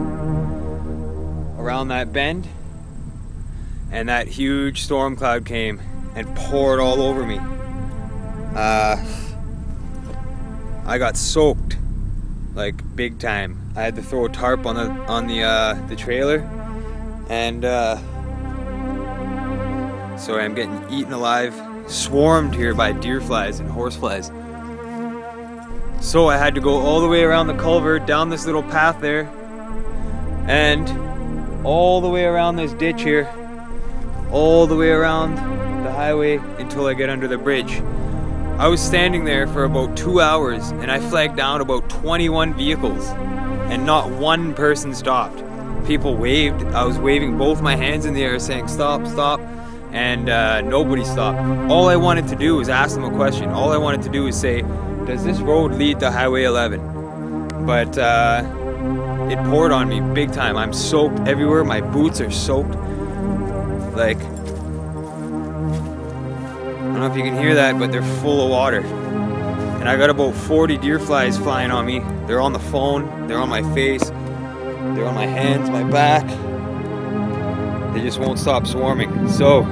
around that bend, and that huge storm cloud came and poured all over me. I got soaked, like big time. I had to throw a tarp on the trailer, and so I'm getting eaten alive, swarmed here by deer flies and horse flies. So I had to go all the way around the culvert, down this little path there, and all the way around this ditch here, all the way around the highway until I get under the bridge. I was standing there for about 2 hours, and I flagged down about 21 vehicles, and not one person stopped. People waved. I was waving both my hands in the air saying stop, stop, and nobody stopped. All I wanted to do was ask them a question. All I wanted to do was say, does this road lead to Highway 11? But it poured on me big time. I'm soaked everywhere. My boots are soaked. Like, I don't know if you can hear that, but they're full of water. And I got about 40 deer flies flying on me. They're on the phone, they're on my face, they're on my hands, my back. They just won't stop swarming. So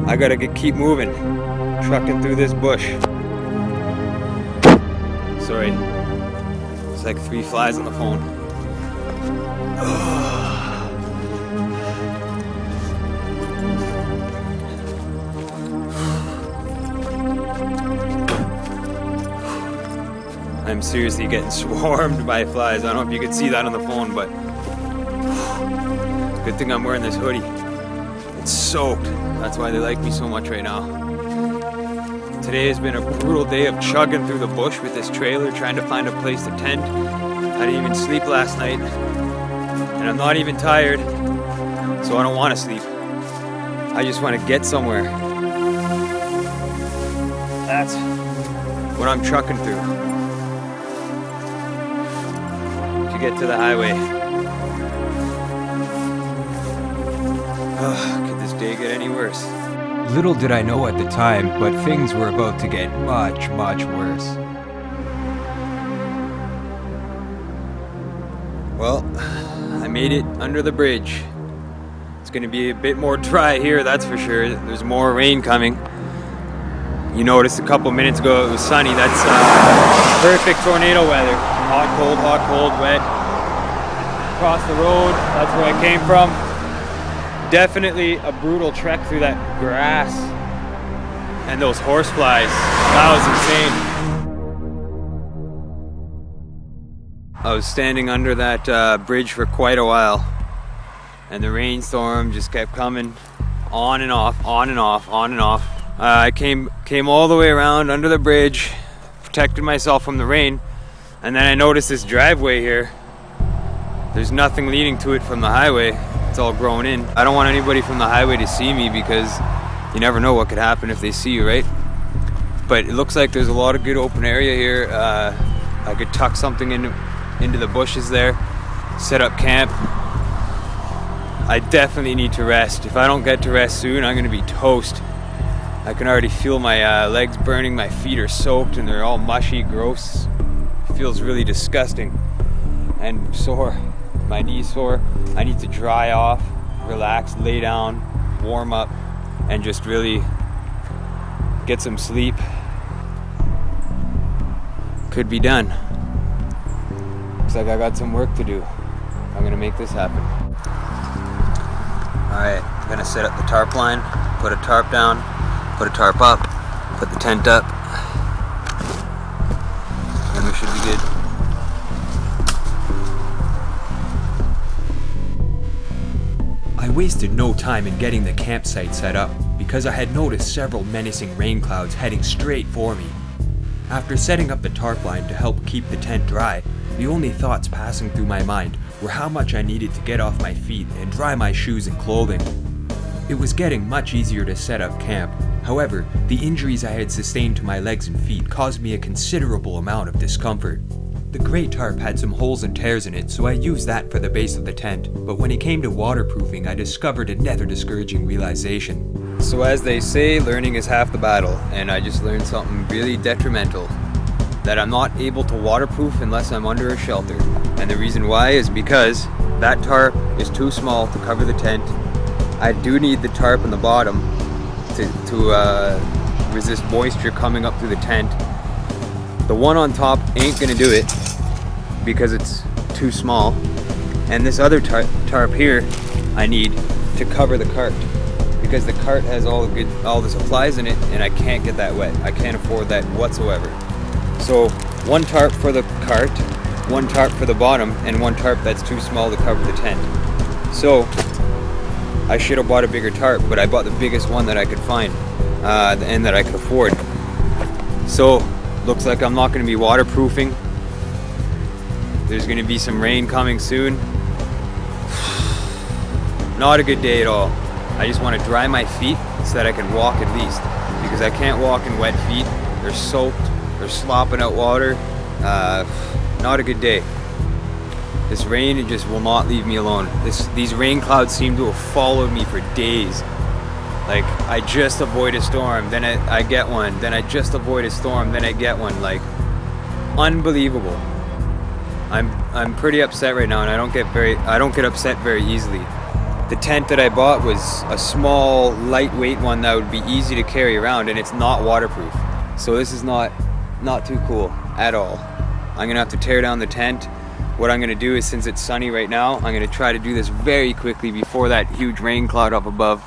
I gotta keep moving, trucking through this bush. Sorry, it's like 3 flies on the phone. I'm seriously getting swarmed by flies. I don't know if you could see that on the phone, but good thing I'm wearing this hoodie. It's soaked. That's why they like me so much right now. Today has been a brutal day of chugging through the bush with this trailer, trying to find a place to tent. I didn't even sleep last night. And I'm not even tired, so I don't want to sleep. I just want to get somewhere. That's what I'm trucking through to get to the highway. Could this day get any worse? Little did I know at the time, but things were about to get much, much worse. Well, I made it under the bridge. It's gonna be a bit more dry here, that's for sure. There's more rain coming. You noticed a couple minutes ago it was sunny. That's perfect tornado weather. Hot, cold, wet. Across the road, that's where I came from. Definitely a brutal trek through that grass and those horseflies. That was insane. I was standing under that bridge for quite a while, and the rainstorm just kept coming on and off, on and off, on and off. I came all the way around under the bridge, protected myself from the rain, and then I noticed this driveway here. There's nothing leading to it from the highway. It's all grown in. I don't want anybody from the highway to see me because you never know what could happen if they see you, right? But it looks like there's a lot of good open area here. I could tuck something into the bushes there, set up camp. I definitely need to rest. If I don't get to rest soon, I'm gonna be toast. I can already feel my legs burning, my feet are soaked and they're all mushy, gross. It feels really disgusting and sore. My knees sore. I need to dry off, relax, lay down, warm up, and just really get some sleep. Could be done. Looks like I got some work to do. I'm gonna make this happen. Alright, I'm gonna set up the tarp line, put a tarp down, put a tarp up, put the tent up, and we should be good. I wasted no time in getting the campsite set up because I had noticed several menacing rain clouds heading straight for me. After setting up the tarp line to help keep the tent dry, the only thoughts passing through my mind were how much I needed to get off my feet and dry my shoes and clothing. It was getting much easier to set up camp. However, the injuries I had sustained to my legs and feet caused me a considerable amount of discomfort. The grey tarp had some holes and tears in it, so I used that for the base of the tent, but when it came to waterproofing, I discovered another discouraging realization. So as they say, learning is half the battle, and I just learned something really detrimental. That I'm not able to waterproof unless I'm under a shelter. And the reason why is because that tarp is too small to cover the tent. I do need the tarp on the bottom to resist moisture coming up through the tent. The one on top ain't gonna do it because it's too small. And this other tarp here I need to cover the cart because the cart has all the supplies in it and I can't get that wet. I can't afford that whatsoever. So one tarp for the cart, one tarp for the bottom, and one tarp that's too small to cover the tent. So I should have bought a bigger tarp, but I bought the biggest one that I could find and that I could afford. So looks like I'm not going to be waterproofing. There's going to be some rain coming soon. Not a good day at all. I just want to dry my feet so that I can walk at least, because I can't walk in wet feet. They're soaked, they're slopping out water. Not a good day. This rain, it just will not leave me alone. These rain clouds seem to have followed me for days. Like, I just avoid a storm, then I get one, then I just avoid a storm, then I get one. Like, unbelievable. I'm pretty upset right now, and I don't get upset very easily. The tent that I bought was a small, lightweight one that would be easy to carry around, and it's not waterproof. So this is not too cool at all. I'm gonna have to tear down the tent. What I'm gonna do is, since it's sunny right now, I'm gonna try to do this very quickly before that huge rain cloud up above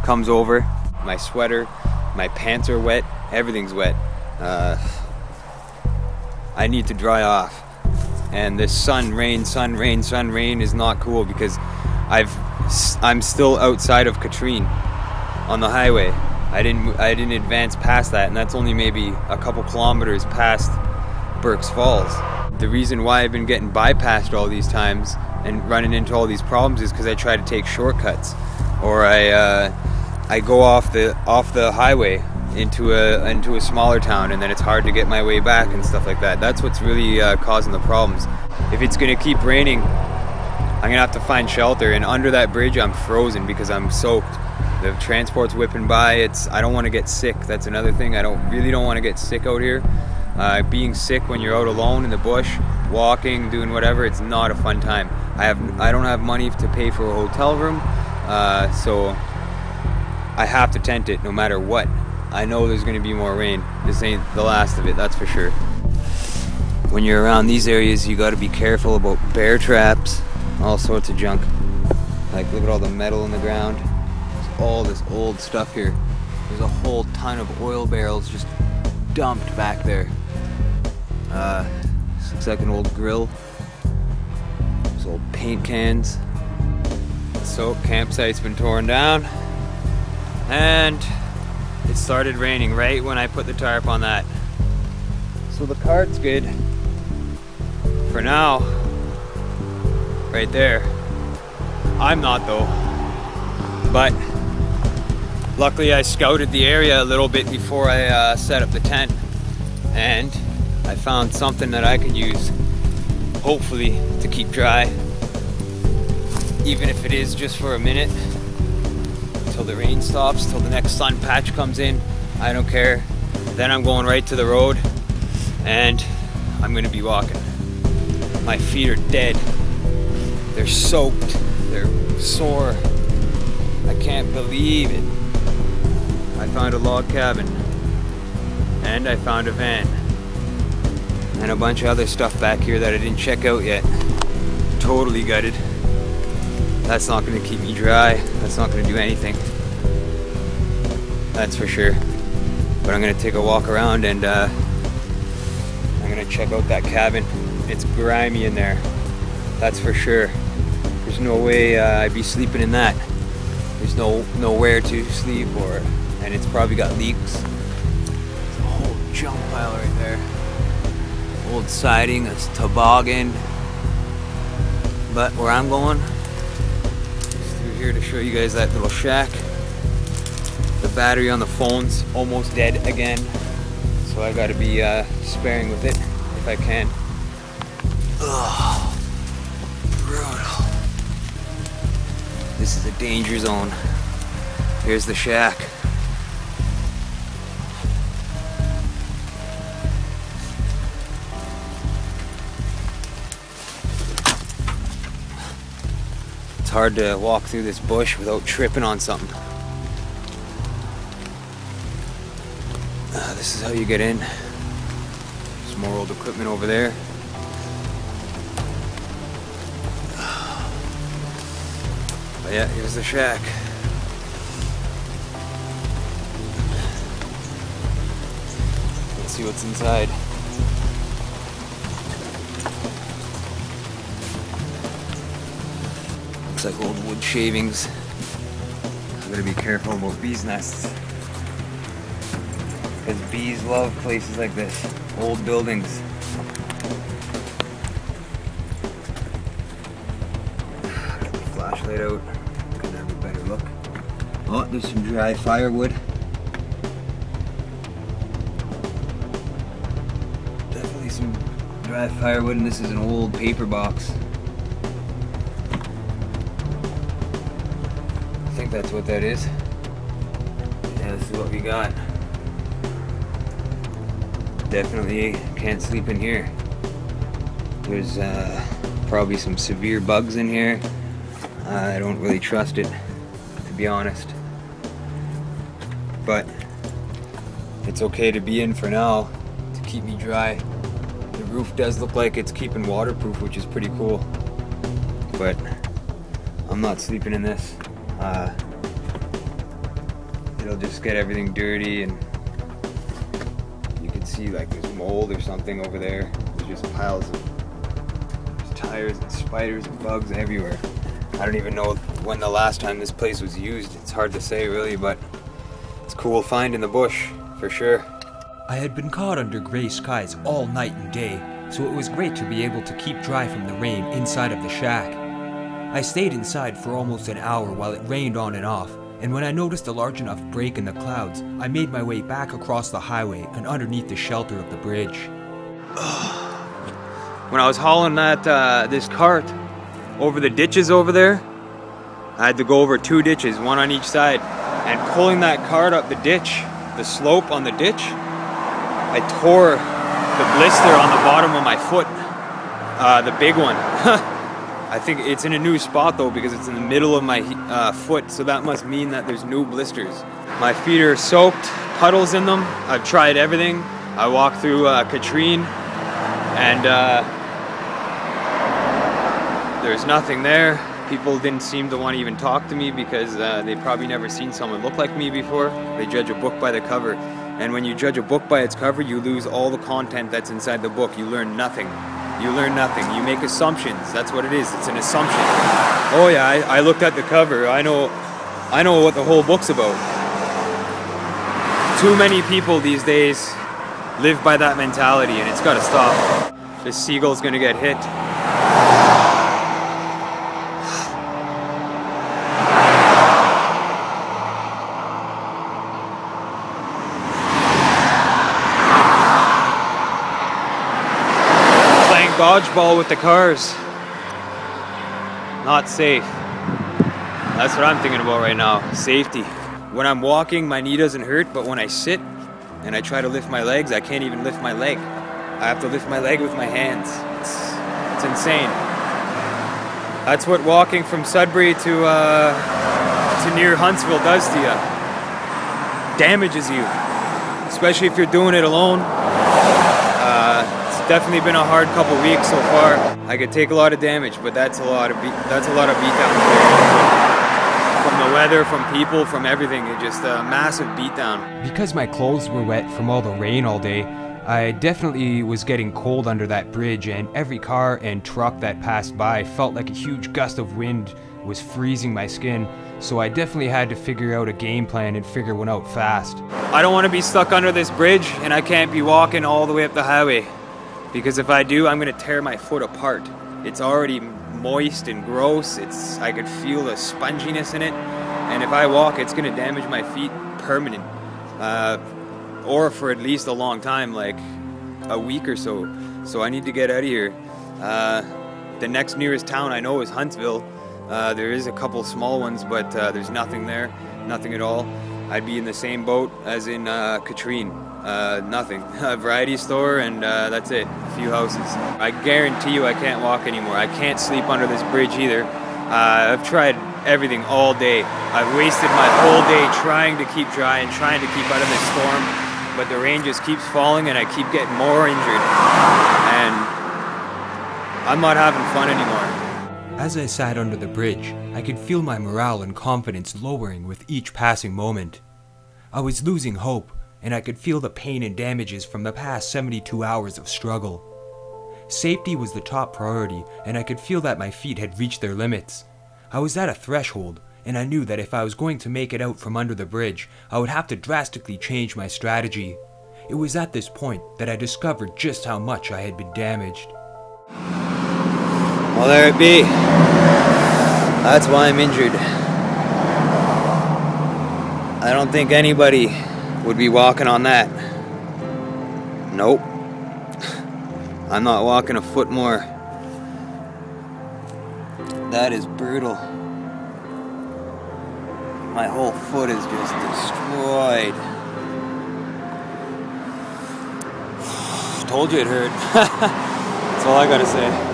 comes over. My sweater, my pants are wet, everything's wet. I need to dry off. And this sun rain is not cool because I'm still outside of Katrine on the highway. I didn't advance past that, and that's only maybe a couple kilometers past Burks Falls. The reason why I've been getting bypassed all these times and running into all these problems is because I try to take shortcuts, or I go off the highway into a smaller town, and then it's hard to get my way back and stuff like that. That's what's really causing the problems. If it's gonna keep raining, I'm gonna have to find shelter, and under that bridge I'm frozen because I'm soaked. The transport's whipping by. I don't want to get sick. That's another thing. I really don't want to get sick out here. Being sick when you're out alone in the bush, walking, doing whatever, it's not a fun time. I don't have money to pay for a hotel room, so I have to tent it no matter what. I know there's going to be more rain. This ain't the last of it, that's for sure. When you're around these areas, you got to be careful about bear traps, all sorts of junk. Like, look at all the metal in the ground. There's all this old stuff here. There's a whole ton of oil barrels just dumped back there. This looks like an old grill. There's old paint cans. So, campsite's been torn down, and it started raining right when I put the tarp on that. So the cart's good for now, right there. I'm not though, but luckily I scouted the area a little bit before I set up the tent, and I found something that I can use, hopefully, to keep dry, even if it is just for a minute, till the rain stops, till the next sun patch comes in. I don't care. Then I'm going right to the road, and I'm gonna be walking. My feet are dead. They're soaked. They're sore. I can't believe it. I found a log cabin, and I found a van, and a bunch of other stuff back here that I didn't check out yet. Totally gutted. That's not gonna keep me dry. That's not gonna do anything. That's for sure. But I'm gonna take a walk around, and I'm gonna check out that cabin. It's grimy in there. That's for sure. There's no way I'd be sleeping in that. There's nowhere to sleep, and it's probably got leaks. There's a whole junk pile right there. Old siding, a toboggan. But where I'm going, here to show you guys that little shack. The battery on the phone's almost dead again, so I gotta be sparing with it if I can. Ugh, brutal. This is a danger zone. Here's the shack. It's hard to walk through this bush without tripping on something. This is how you get in. There's more old equipment over there. But yeah, here's the shack. Let's see what's inside. Looks like old wood shavings. I'm gonna be careful about bees' nests, because bees love places like this. Old buildings. Got the flashlight out. Gonna have a better look. Oh, there's some dry firewood. Definitely some dry firewood, and this is an old paper box. I think that's what that is. Yeah, this is what we got. Definitely can't sleep in here. There's probably some severe bugs in here. I don't really trust it, to be honest. But it's okay to be in for now, to keep me dry. The roof does look like it's keeping waterproof, which is pretty cool. But I'm not sleeping in this. It'll just get everything dirty, and you can see like there's mold or something over there. There's just piles of tires and spiders and bugs everywhere. I don't even know when the last time this place was used. It's hard to say really, but it's a cool find in the bush for sure. I had been caught under gray skies all night and day, so it was great to be able to keep dry from the rain inside of the shack. I stayed inside for almost an hour while it rained on and off, and when I noticed a large enough break in the clouds, I made my way back across the highway and underneath the shelter of the bridge. When I was hauling this cart over the ditches over there, I had to go over 2 ditches, one on each side, and pulling that cart up the ditch, the slope on the ditch, I tore the blister on the bottom of my foot, the big one. I think it's in a new spot though because it's in the middle of my foot, so that must mean that there's new blisters. My feet are soaked, puddles in them. I've tried everything. I walked through Katrine and there's nothing there. People didn't seem to want to even talk to me because they probably never seen someone look like me before. They judge a book by the cover. And when you judge a book by its cover, you lose all the content that's inside the book. You learn nothing. You learn nothing. You make assumptions. That's what it is. It's an assumption. Oh yeah, I looked at the cover. I know what the whole book's about. Too many people these days live by that mentality, and it's got to stop. This seagull's gonna get hit. Dodgeball with the cars. Not safe. That's what I'm thinking about right now. Safety. When I'm walking, my knee doesn't hurt, but when I sit and I try to lift my legs, I can't even lift my leg. I have to lift my leg with my hands. It's insane. That's what walking from Sundridge to near Huntsville does to you. Damages you, especially if you're doing it alone. Definitely been a hard couple weeks so far. I could take a lot of damage, but that's a lot of beatdown. From the weather, from people, from everything. It's just a massive beatdown. Because my clothes were wet from all the rain all day, I definitely was getting cold under that bridge, and every car and truck that passed by felt like a huge gust of wind was freezing my skin. So I definitely had to figure out a game plan and figure one out fast. I don't want to be stuck under this bridge, and I can't be walking all the way up the highway. Because if I do, I'm gonna tear my foot apart. It's already moist and gross. I could feel the sponginess in it. And if I walk, it's gonna damage my feet permanent. Or for at least a long time, like a week or so. So I need to get out of here. The next nearest town I know is Huntsville. There is a couple small ones, but there's nothing there, nothing at all. I'd be in the same boat as in Katrine. Nothing. A variety store and that's it. A few houses. I guarantee you I can't walk anymore. I can't sleep under this bridge either. I've tried everything all day. I've wasted my whole day trying to keep dry and trying to keep out of this storm, but the rain just keeps falling and I keep getting more injured. And I'm not having fun anymore. As I sat under the bridge, I could feel my morale and confidence lowering with each passing moment. I was losing hope, and I could feel the pain and damages from the past 72 hours of struggle. Safety was the top priority, and I could feel that my feet had reached their limits. I was at a threshold, and I knew that if I was going to make it out from under the bridge, I would have to drastically change my strategy. It was at this point that I discovered just how much I had been damaged. Well, there it be. That's why I'm injured. I don't think anybody would be walking on that. Nope. I'm not walking a foot more. That is brutal. My whole foot is just destroyed. Told you it hurt. That's all I gotta say.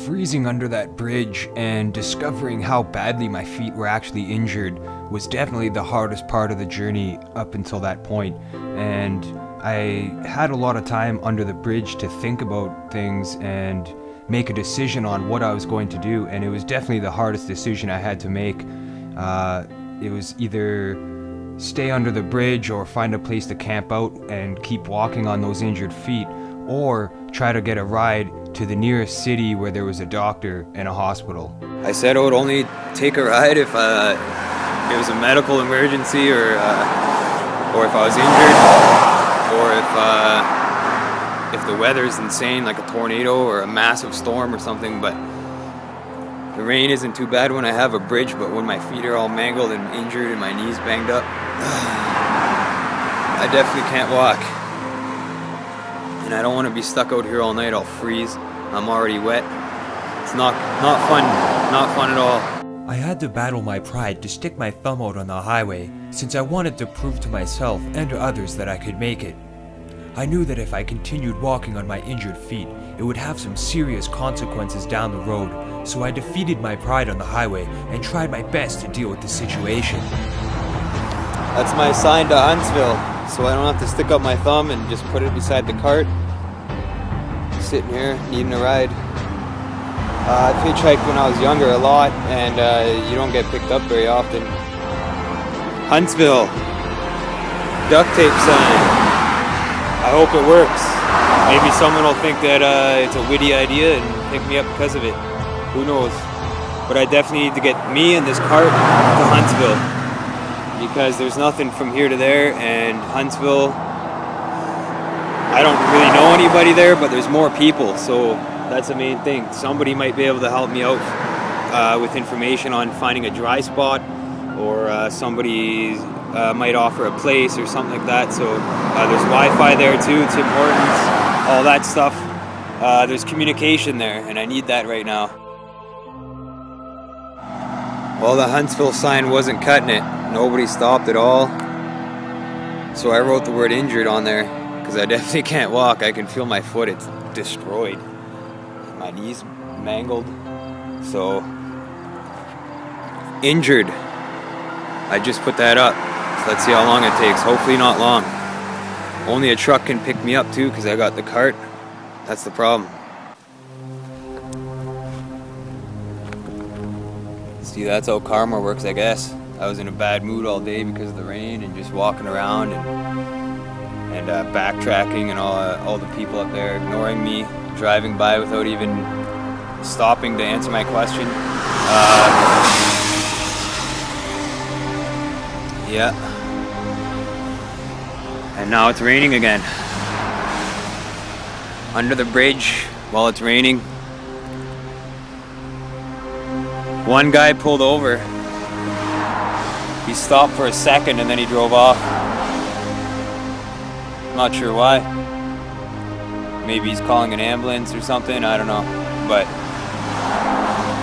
Freezing under that bridge and discovering how badly my feet were actually injured was definitely the hardest part of the journey up until that point. And I had a lot of time under the bridge to think about things and make a decision on what I was going to do, and it was definitely the hardest decision I had to make. It was either stay under the bridge or find a place to camp out and keep walking on those injured feet, or try to get a ride to the nearest city where there was a doctor and a hospital. I said I would only take a ride if it was a medical emergency, or if I was injured, or if the weather's insane, like a tornado or a massive storm or something. But The rain isn't too bad when I have a bridge, but when my feet are all mangled and injured and my knees banged up, I definitely can't walk. And I don't want to be stuck out here all night. I'll freeze. I'm already wet. It's not fun. Not fun at all. I had to battle my pride to stick my thumb out on the highway, since I wanted to prove to myself and to others that I could make it. I knew that if I continued walking on my injured feet, it would have some serious consequences down the road, so I defeated my pride on the highway and tried my best to deal with the situation. That's my sign to Huntsville, so I don't have to stick up my thumb and just put it beside the cart. Sitting here, needing a ride. I've hitchhiked when I was younger a lot, and you don't get picked up very often. Huntsville. Duct tape sign. I hope it works. Maybe someone will think that it's a witty idea and pick me up because of it. Who knows? But I definitely need to get me and this cart to Huntsville, because there's nothing from here to there, and Huntsville, I don't really know anybody there, but there's more people, so that's the main thing. Somebody might be able to help me out with information on finding a dry spot, or somebody might offer a place or something like that. So there's Wi-Fi there too, it's important, all that stuff. There's communication there, and I need that right now. Well, the Huntsville sign wasn't cutting it. Nobody stopped at all. So I wrote the word injured on there, because I definitely can't walk. I can feel my foot, it's destroyed. My knees mangled. So, injured. I just put that up. So let's see how long it takes. Hopefully not long. Only a truck can pick me up too, because I got the cart. That's the problem. See, that's how karma works, I guess. I was in a bad mood all day because of the rain and just walking around and backtracking, and all the people up there ignoring me, driving by without even stopping to answer my question. Yeah. And now it's raining again. Under the bridge while it's raining. One guy pulled over. He stopped for a second and then he drove off. Not sure why. Maybe he's calling an ambulance or something, I don't know. But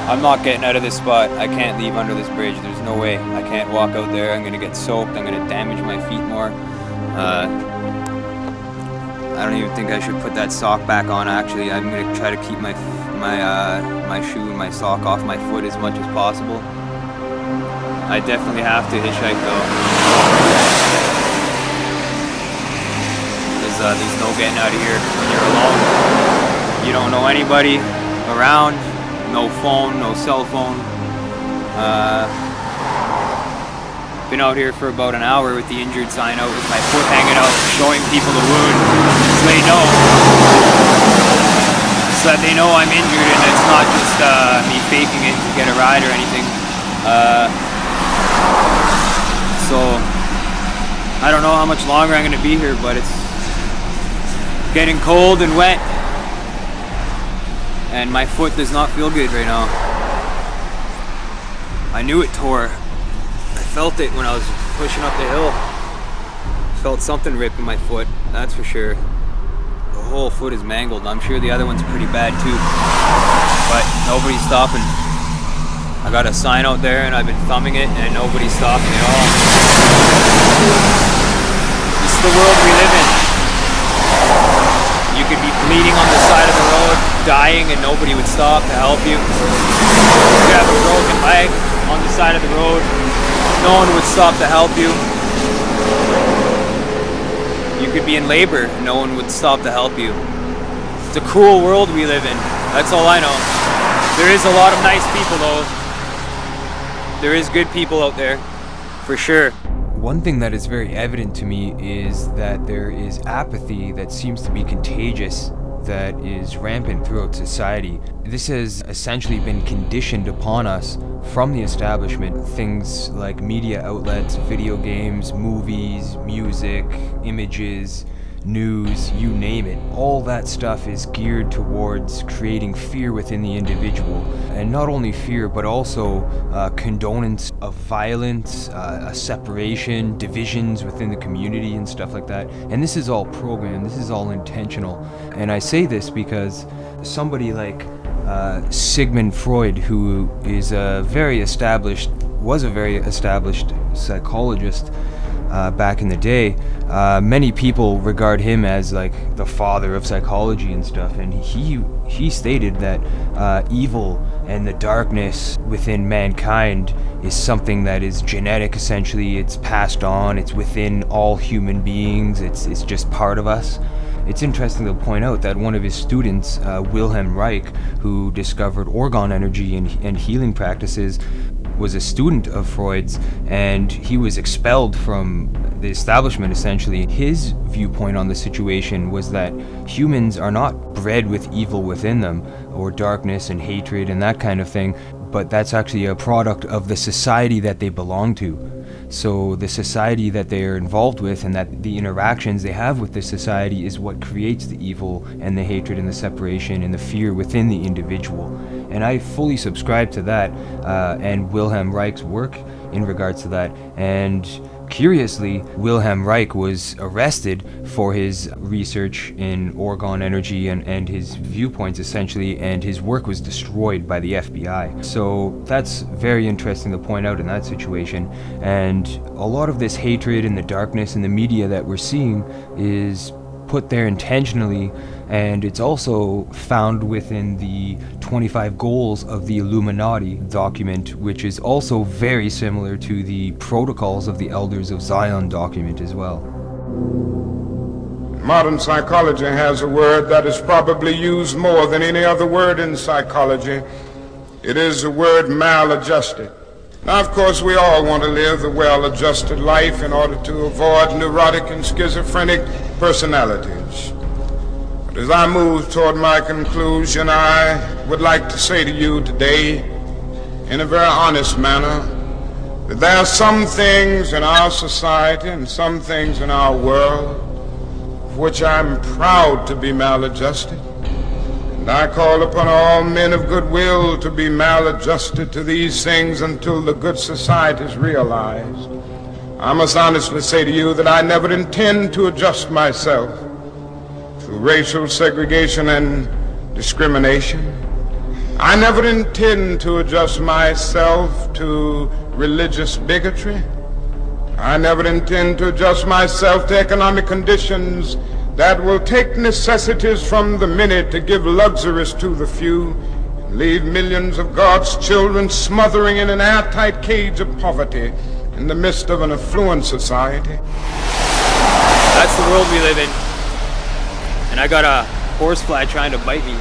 I'm not getting out of this spot. I can't leave under this bridge. There's no way. I can't walk out there. I'm gonna get soaked. I'm gonna damage my feet more. I don't even think I should put that sock back on, actually. I'm gonna try to keep my shoe and my sock off my foot as much as possible. I definitely have to hitchhike though. Because there's no getting out of here when you're alone. You don't know anybody around. No phone, no cell phone. Been out here for about an hour with the injured sign out, with my foot hanging out, showing people the wound, so they know. So that they know I'm injured and it's not just me faking it to get a ride or anything. So I don't know how much longer I'm going to be here, but it's getting cold and wet. And my foot does not feel good right now. I knew it tore. I felt it when I was pushing up the hill. Felt something rip in my foot, that's for sure. The whole foot is mangled. I'm sure the other one's pretty bad too. But nobody's stopping. I got a sign out there and I've been thumbing it and nobody's stopping at all. This is the world we live in. You could be bleeding on the side of the road, dying, and nobody would stop to help you. You could have a broken leg on the side of the road, no one would stop to help you. You could be in labor, and no one would stop to help you. It's a cruel world we live in, that's all I know. There is a lot of nice people though. There is good people out there, for sure. One thing that is very evident to me is that there is apathy that seems to be contagious, that is rampant throughout society. This has essentially been conditioned upon us from the establishment. Things like media outlets, video games, movies, music, images, news, you name it. All that stuff is geared towards creating fear within the individual. And not only fear, but also condonance of violence, a separation, divisions within the community and stuff like that. And this is all programmed, this is all intentional. And I say this because somebody like Sigmund Freud, who is was a very established psychologist back in the day. Many people regard him as like the father of psychology and stuff, and he stated that evil and the darkness within mankind is something that is genetic. Essentially, it's passed on, it's within all human beings, it's just part of us. It's interesting to point out that one of his students, Wilhelm Reich, who discovered orgone energy and healing practices, was a student of Freud's, and he was expelled from the establishment essentially. His viewpoint on the situation was that humans are not bred with evil within them, or darkness and hatred and that kind of thing, but that's actually a product of the society that they belong to. So the society that they are involved with and that the interactions they have with the society is what creates the evil and the hatred and the separation and the fear within the individual. And I fully subscribe to that and Wilhelm Reich's work in regards to that. And curiously, Wilhelm Reich was arrested for his research in orgone energy and his viewpoints essentially, and his work was destroyed by the FBI. So that's very interesting to point out in that situation. And a lot of this hatred and the darkness in the media that we're seeing is put there intentionally, and it's also found within the 25 goals of the Illuminati document, which is also very similar to the protocols of the Elders of Zion document as well. Modern psychology has a word that is probably used more than any other word in psychology. It is the word maladjusted. Now, of course, we all want to live a well-adjusted life in order to avoid neurotic and schizophrenic personalities. But as I move toward my conclusion, I would like to say to you today, in a very honest manner, that there are some things in our society and some things in our world of which I'm proud to be maladjusted. And I call upon all men of goodwill to be maladjusted to these things until the good society is realized. I must honestly say to you that I never intend to adjust myself to racial segregation and discrimination. I never intend to adjust myself to religious bigotry. I never intend to adjust myself to economic conditions that will take necessities from the many to give luxuries to the few, and leave millions of God's children smothering in an airtight cage of poverty in the midst of an affluent society. That's the world we live in. And I got a horsefly trying to bite me.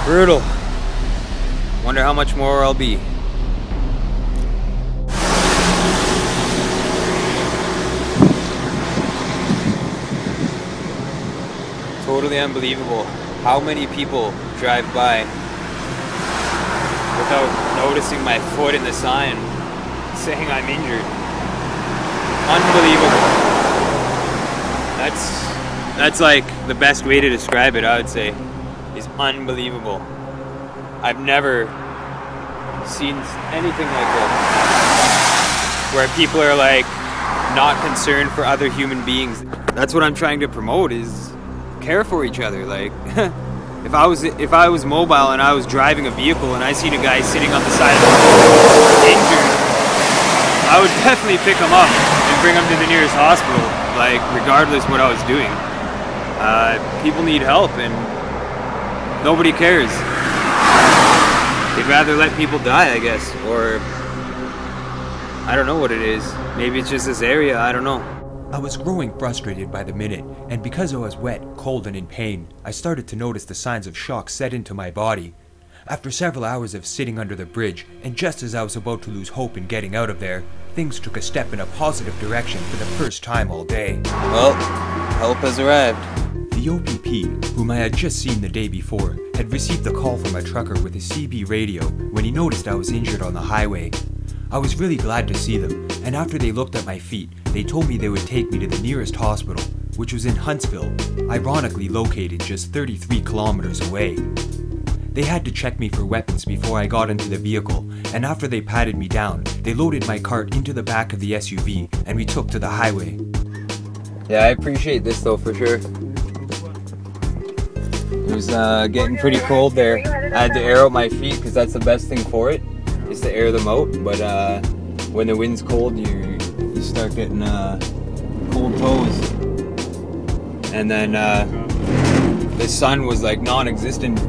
Brutal. Wonder how much more I'll be. Totally unbelievable how many people drive by without noticing my foot in the sign saying I'm injured. Unbelievable. That's like the best way to describe it, I would say, is unbelievable. I've never seen anything like this, where people are like not concerned for other human beings. That's what I'm trying to promote, is care for each other. Like if I was mobile and I was driving a vehicle and I seen a guy sitting on the side of the road injured, I would definitely pick him up and bring him to the nearest hospital, like regardless what I was doing. People need help and nobody cares. They'd rather let people die, I guess, or I don't know what it is. Maybe it's just this area, I don't know. I was growing frustrated by the minute, and because I was wet, cold, and in pain, I started to notice the signs of shock set into my body. After several hours of sitting under the bridge, and just as I was about to lose hope in getting out of there, things took a step in a positive direction for the first time all day. Well, help has arrived. The OPP, whom I had just seen the day before, had received a call from a trucker with a CB radio when he noticed I was injured on the highway. I was really glad to see them, and after they looked at my feet, they told me they would take me to the nearest hospital, which was in Huntsville, ironically located just 33 kilometers away. They had to check me for weapons before I got into the vehicle, and after they patted me down, they loaded my cart into the back of the SUV, and we took to the highway. Yeah, I appreciate this though, for sure. It was getting pretty cold there. I had to air out my feet because that's the best thing for it, is to air them out. But when the wind's cold, you start getting cold toes. And then the sun was like non-existent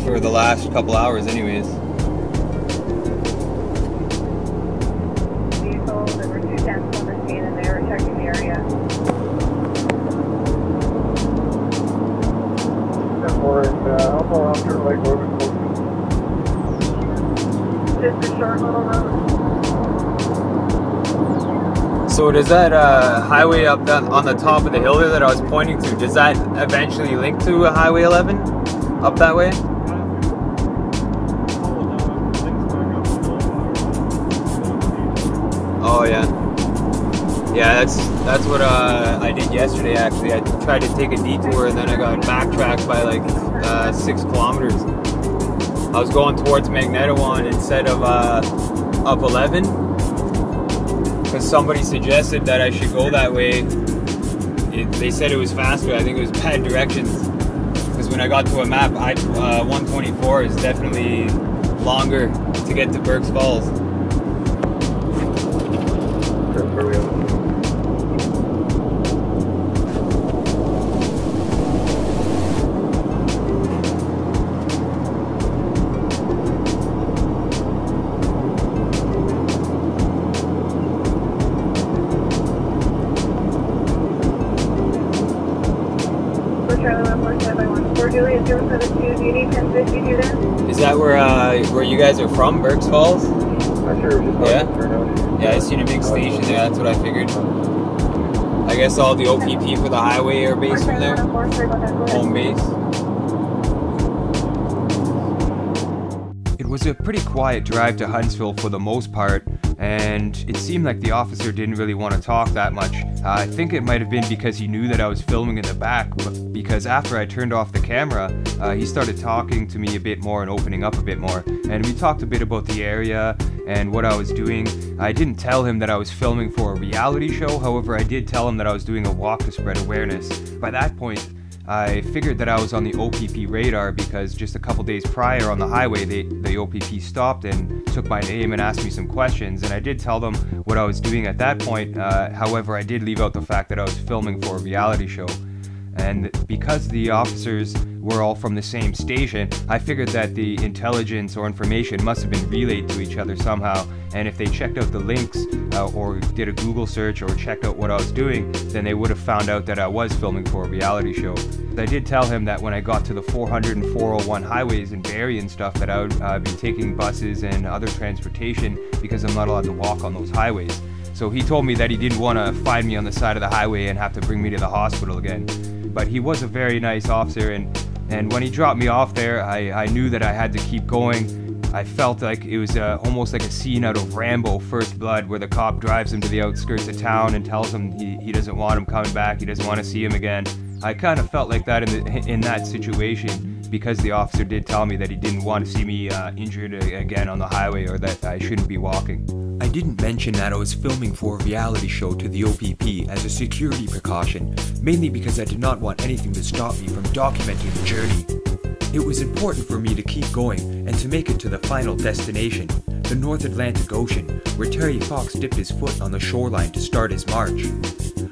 for the last couple hours anyways. There were 2 temps on the scene and they were checking the area. How far off your lake road is Just a short little road. So does that highway up on the top of the hill there that I was pointing to, does that eventually link to Highway 11 up that way? Oh yeah. Yeah, that's what I did yesterday actually. I tried to take a detour and then I got backtracked by like 6 kilometers. I was going towards Magnetawan instead of up 11 because somebody suggested that I should go that way. They said it was faster. I think it was bad directions because when I got to a map, 124 is definitely longer to get to Burks Falls. Is that where you guys are from, Burks Falls? Yeah? Yeah, I seen a big station there, that's what I figured. I guess all the OPP for the highway are based from there. Home base. It was a pretty quiet drive to Huntsville for the most part, and it seemed like the officer didn't really want to talk that much. I think it might have been because he knew that I was filming in the back, because after I turned off the camera, he started talking to me a bit more and opening up a bit more, and we talked a bit about the area and what I was doing. I didn't tell him that I was filming for a reality show, however I did tell him that I was doing a walk to spread awareness. By that point, I figured that I was on the OPP radar because just a couple days prior on the highway, the OPP stopped and took my name and asked me some questions, and I did tell them what I was doing at that point. However, I did leave out the fact that I was filming for a reality show. And because the officers were all from the same station, I figured that the intelligence or information must have been relayed to each other somehow, and if they checked out the links or did a Google search or checked out what I was doing, then they would have found out that I was filming for a reality show. I did tell him that when I got to the 400 and 401 highways in Barrie and stuff, that I would be taking buses and other transportation because I'm not allowed to walk on those highways. So he told me that he didn't want to find me on the side of the highway and have to bring me to the hospital again. But he was a very nice officer, and when he dropped me off there, I knew that I had to keep going. I felt like it was almost like a scene out of Rambo: First Blood, where the cop drives him to the outskirts of town and tells him he doesn't want him coming back, he doesn't want to see him again. I kind of felt like that in that situation, because the officer did tell me that he didn't want to see me injured again on the highway, or that I shouldn't be walking. I didn't mention that I was filming for a reality show to the OPP as a security precaution, mainly because I did not want anything to stop me from documenting the journey. It was important for me to keep going and to make it to the final destination, the North Atlantic Ocean, where Terry Fox dipped his foot on the shoreline to start his march.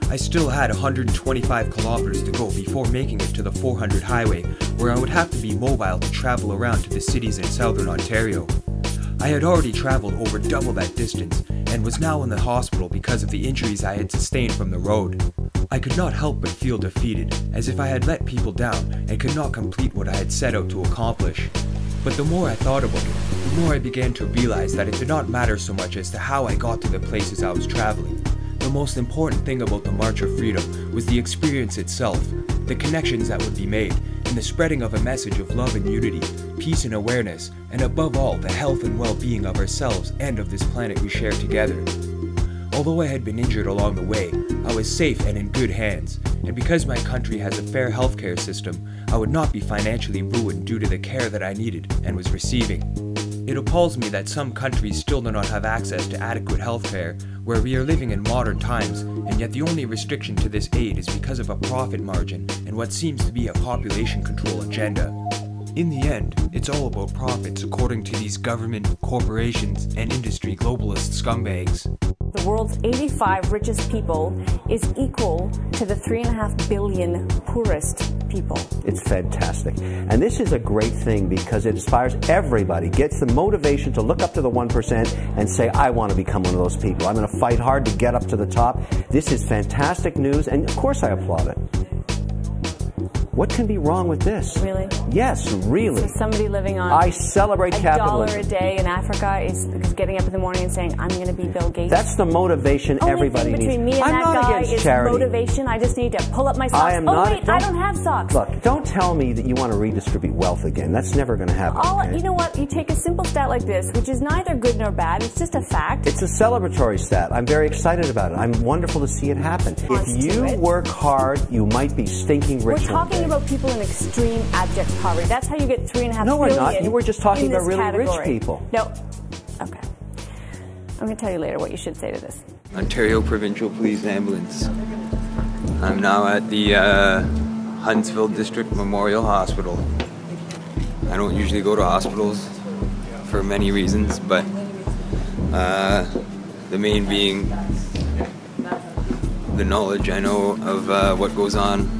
I still had 125 kilometers to go before making it to the 400 highway, where I would have to be mobile to travel around to the cities in southern Ontario. I had already traveled over double that distance and was now in the hospital because of the injuries I had sustained from the road. I could not help but feel defeated, as if I had let people down and could not complete what I had set out to accomplish. But the more I thought about it, the more I began to realize that it did not matter so much as to how I got to the places I was traveling. The most important thing about the March of Freedom was the experience itself, the connections that would be made, and the spreading of a message of love and unity, peace and awareness, and above all, the health and well-being of ourselves and of this planet we share together. Although I had been injured along the way, I was safe and in good hands, and because my country has a fair healthcare system, I would not be financially ruined due to the care that I needed and was receiving. It appalls me that some countries still do not have access to adequate healthcare, where we are living in modern times, and yet the only restriction to this aid is because of a profit margin and what seems to be a population control agenda. In the end, it's all about profits according to these government, corporations, and industry globalist scumbags. The world's 85 richest people is equal to the 3.5 billion poorest people. It's fantastic. And this is a great thing because it inspires everybody, gets the motivation to look up to the 1% and say, I want to become one of those people. I'm going to fight hard to get up to the top. This is fantastic news, and of course I applaud it. What can be wrong with this? Really? Yes, really. So somebody living on I celebrate capitalism. $1 a day in Africa is getting up in the morning and saying, I'm going to be Bill Gates. That's the motivation everybody needs. Only thing between me and I'm that not guy against is charity. motivation. I just need to pull up my socks. I am not, wait, I don't have socks. Look, don't tell me that you want to redistribute wealth again. That's never going to happen. Okay? You know what? You take a simple stat like this, which is neither good nor bad. It's just a fact. It's a celebratory stat. I'm very excited about it. I'm wonderful to see it happen. If you work hard, you might be stinking rich. We're talking about people in extreme abject poverty. That's how you get 3.5 billion. No, we're not. You were just talking about really category. rich people. No. Okay. I'm going to tell you later what you should say to this. Ontario Provincial Police Ambulance. I'm now at the Huntsville District Memorial Hospital. I don't usually go to hospitals for many reasons, but the main being the knowledge I know of what goes on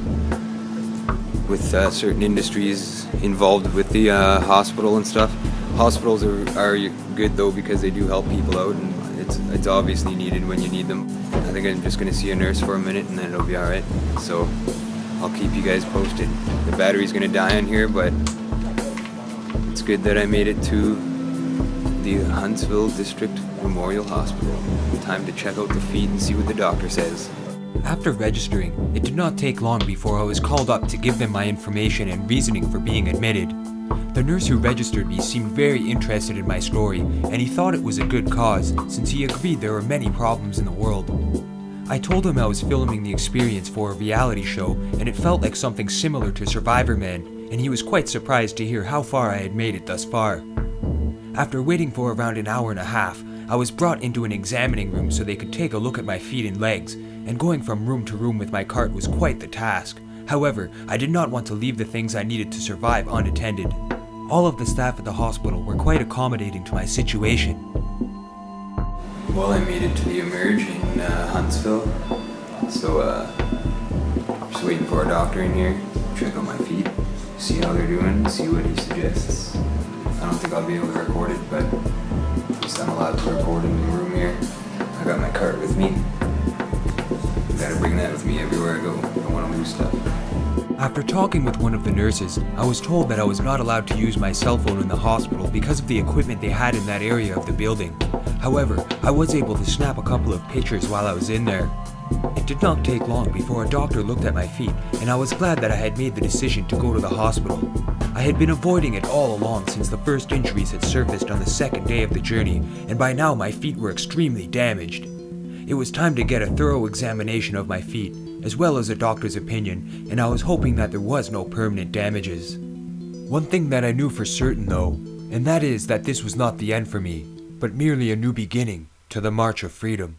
with certain industries involved with the hospital and stuff. Hospitals are good though because they do help people out, and it's obviously needed when you need them. I think I'm just going to see a nurse for a minute and then it'll be alright. So I'll keep you guys posted. The battery's going to die in here, but it's good that I made it to the Huntsville District Memorial Hospital. Time to check out the feet and see what the doctor says. After registering, it did not take long before I was called up to give them my information and reasoning for being admitted. The nurse who registered me seemed very interested in my story, and he thought it was a good cause, since he agreed there were many problems in the world. I told him I was filming the experience for a reality show, and it felt like something similar to Survivor Man, and he was quite surprised to hear how far I had made it thus far. After waiting for around an hour and a half, I was brought into an examining room so they could take a look at my feet and legs, and going from room to room with my cart was quite the task. However, I did not want to leave the things I needed to survive unattended. All of the staff at the hospital were quite accommodating to my situation. Well, I made it to the Emerge in Huntsville, so just waiting for a doctor in here, check out my feet, see how they're doing, see what he suggests. I don't think I'll be able to record it, but at least I'm allowed to record in the room here. I got my cart with me. Gotta bring that with me everywhere I go. I don't want to lose stuff. After talking with one of the nurses, I was told that I was not allowed to use my cell phone in the hospital because of the equipment they had in that area of the building. However, I was able to snap a couple of pictures while I was in there. It did not take long before a doctor looked at my feet, and I was glad that I had made the decision to go to the hospital. I had been avoiding it all along since the first injuries had surfaced on the second day of the journey, and by now my feet were extremely damaged. It was time to get a thorough examination of my feet, as well as a doctor's opinion, and I was hoping that there was no permanent damages. One thing that I knew for certain though, and that is that this was not the end for me, but merely a new beginning to the March of Freedom.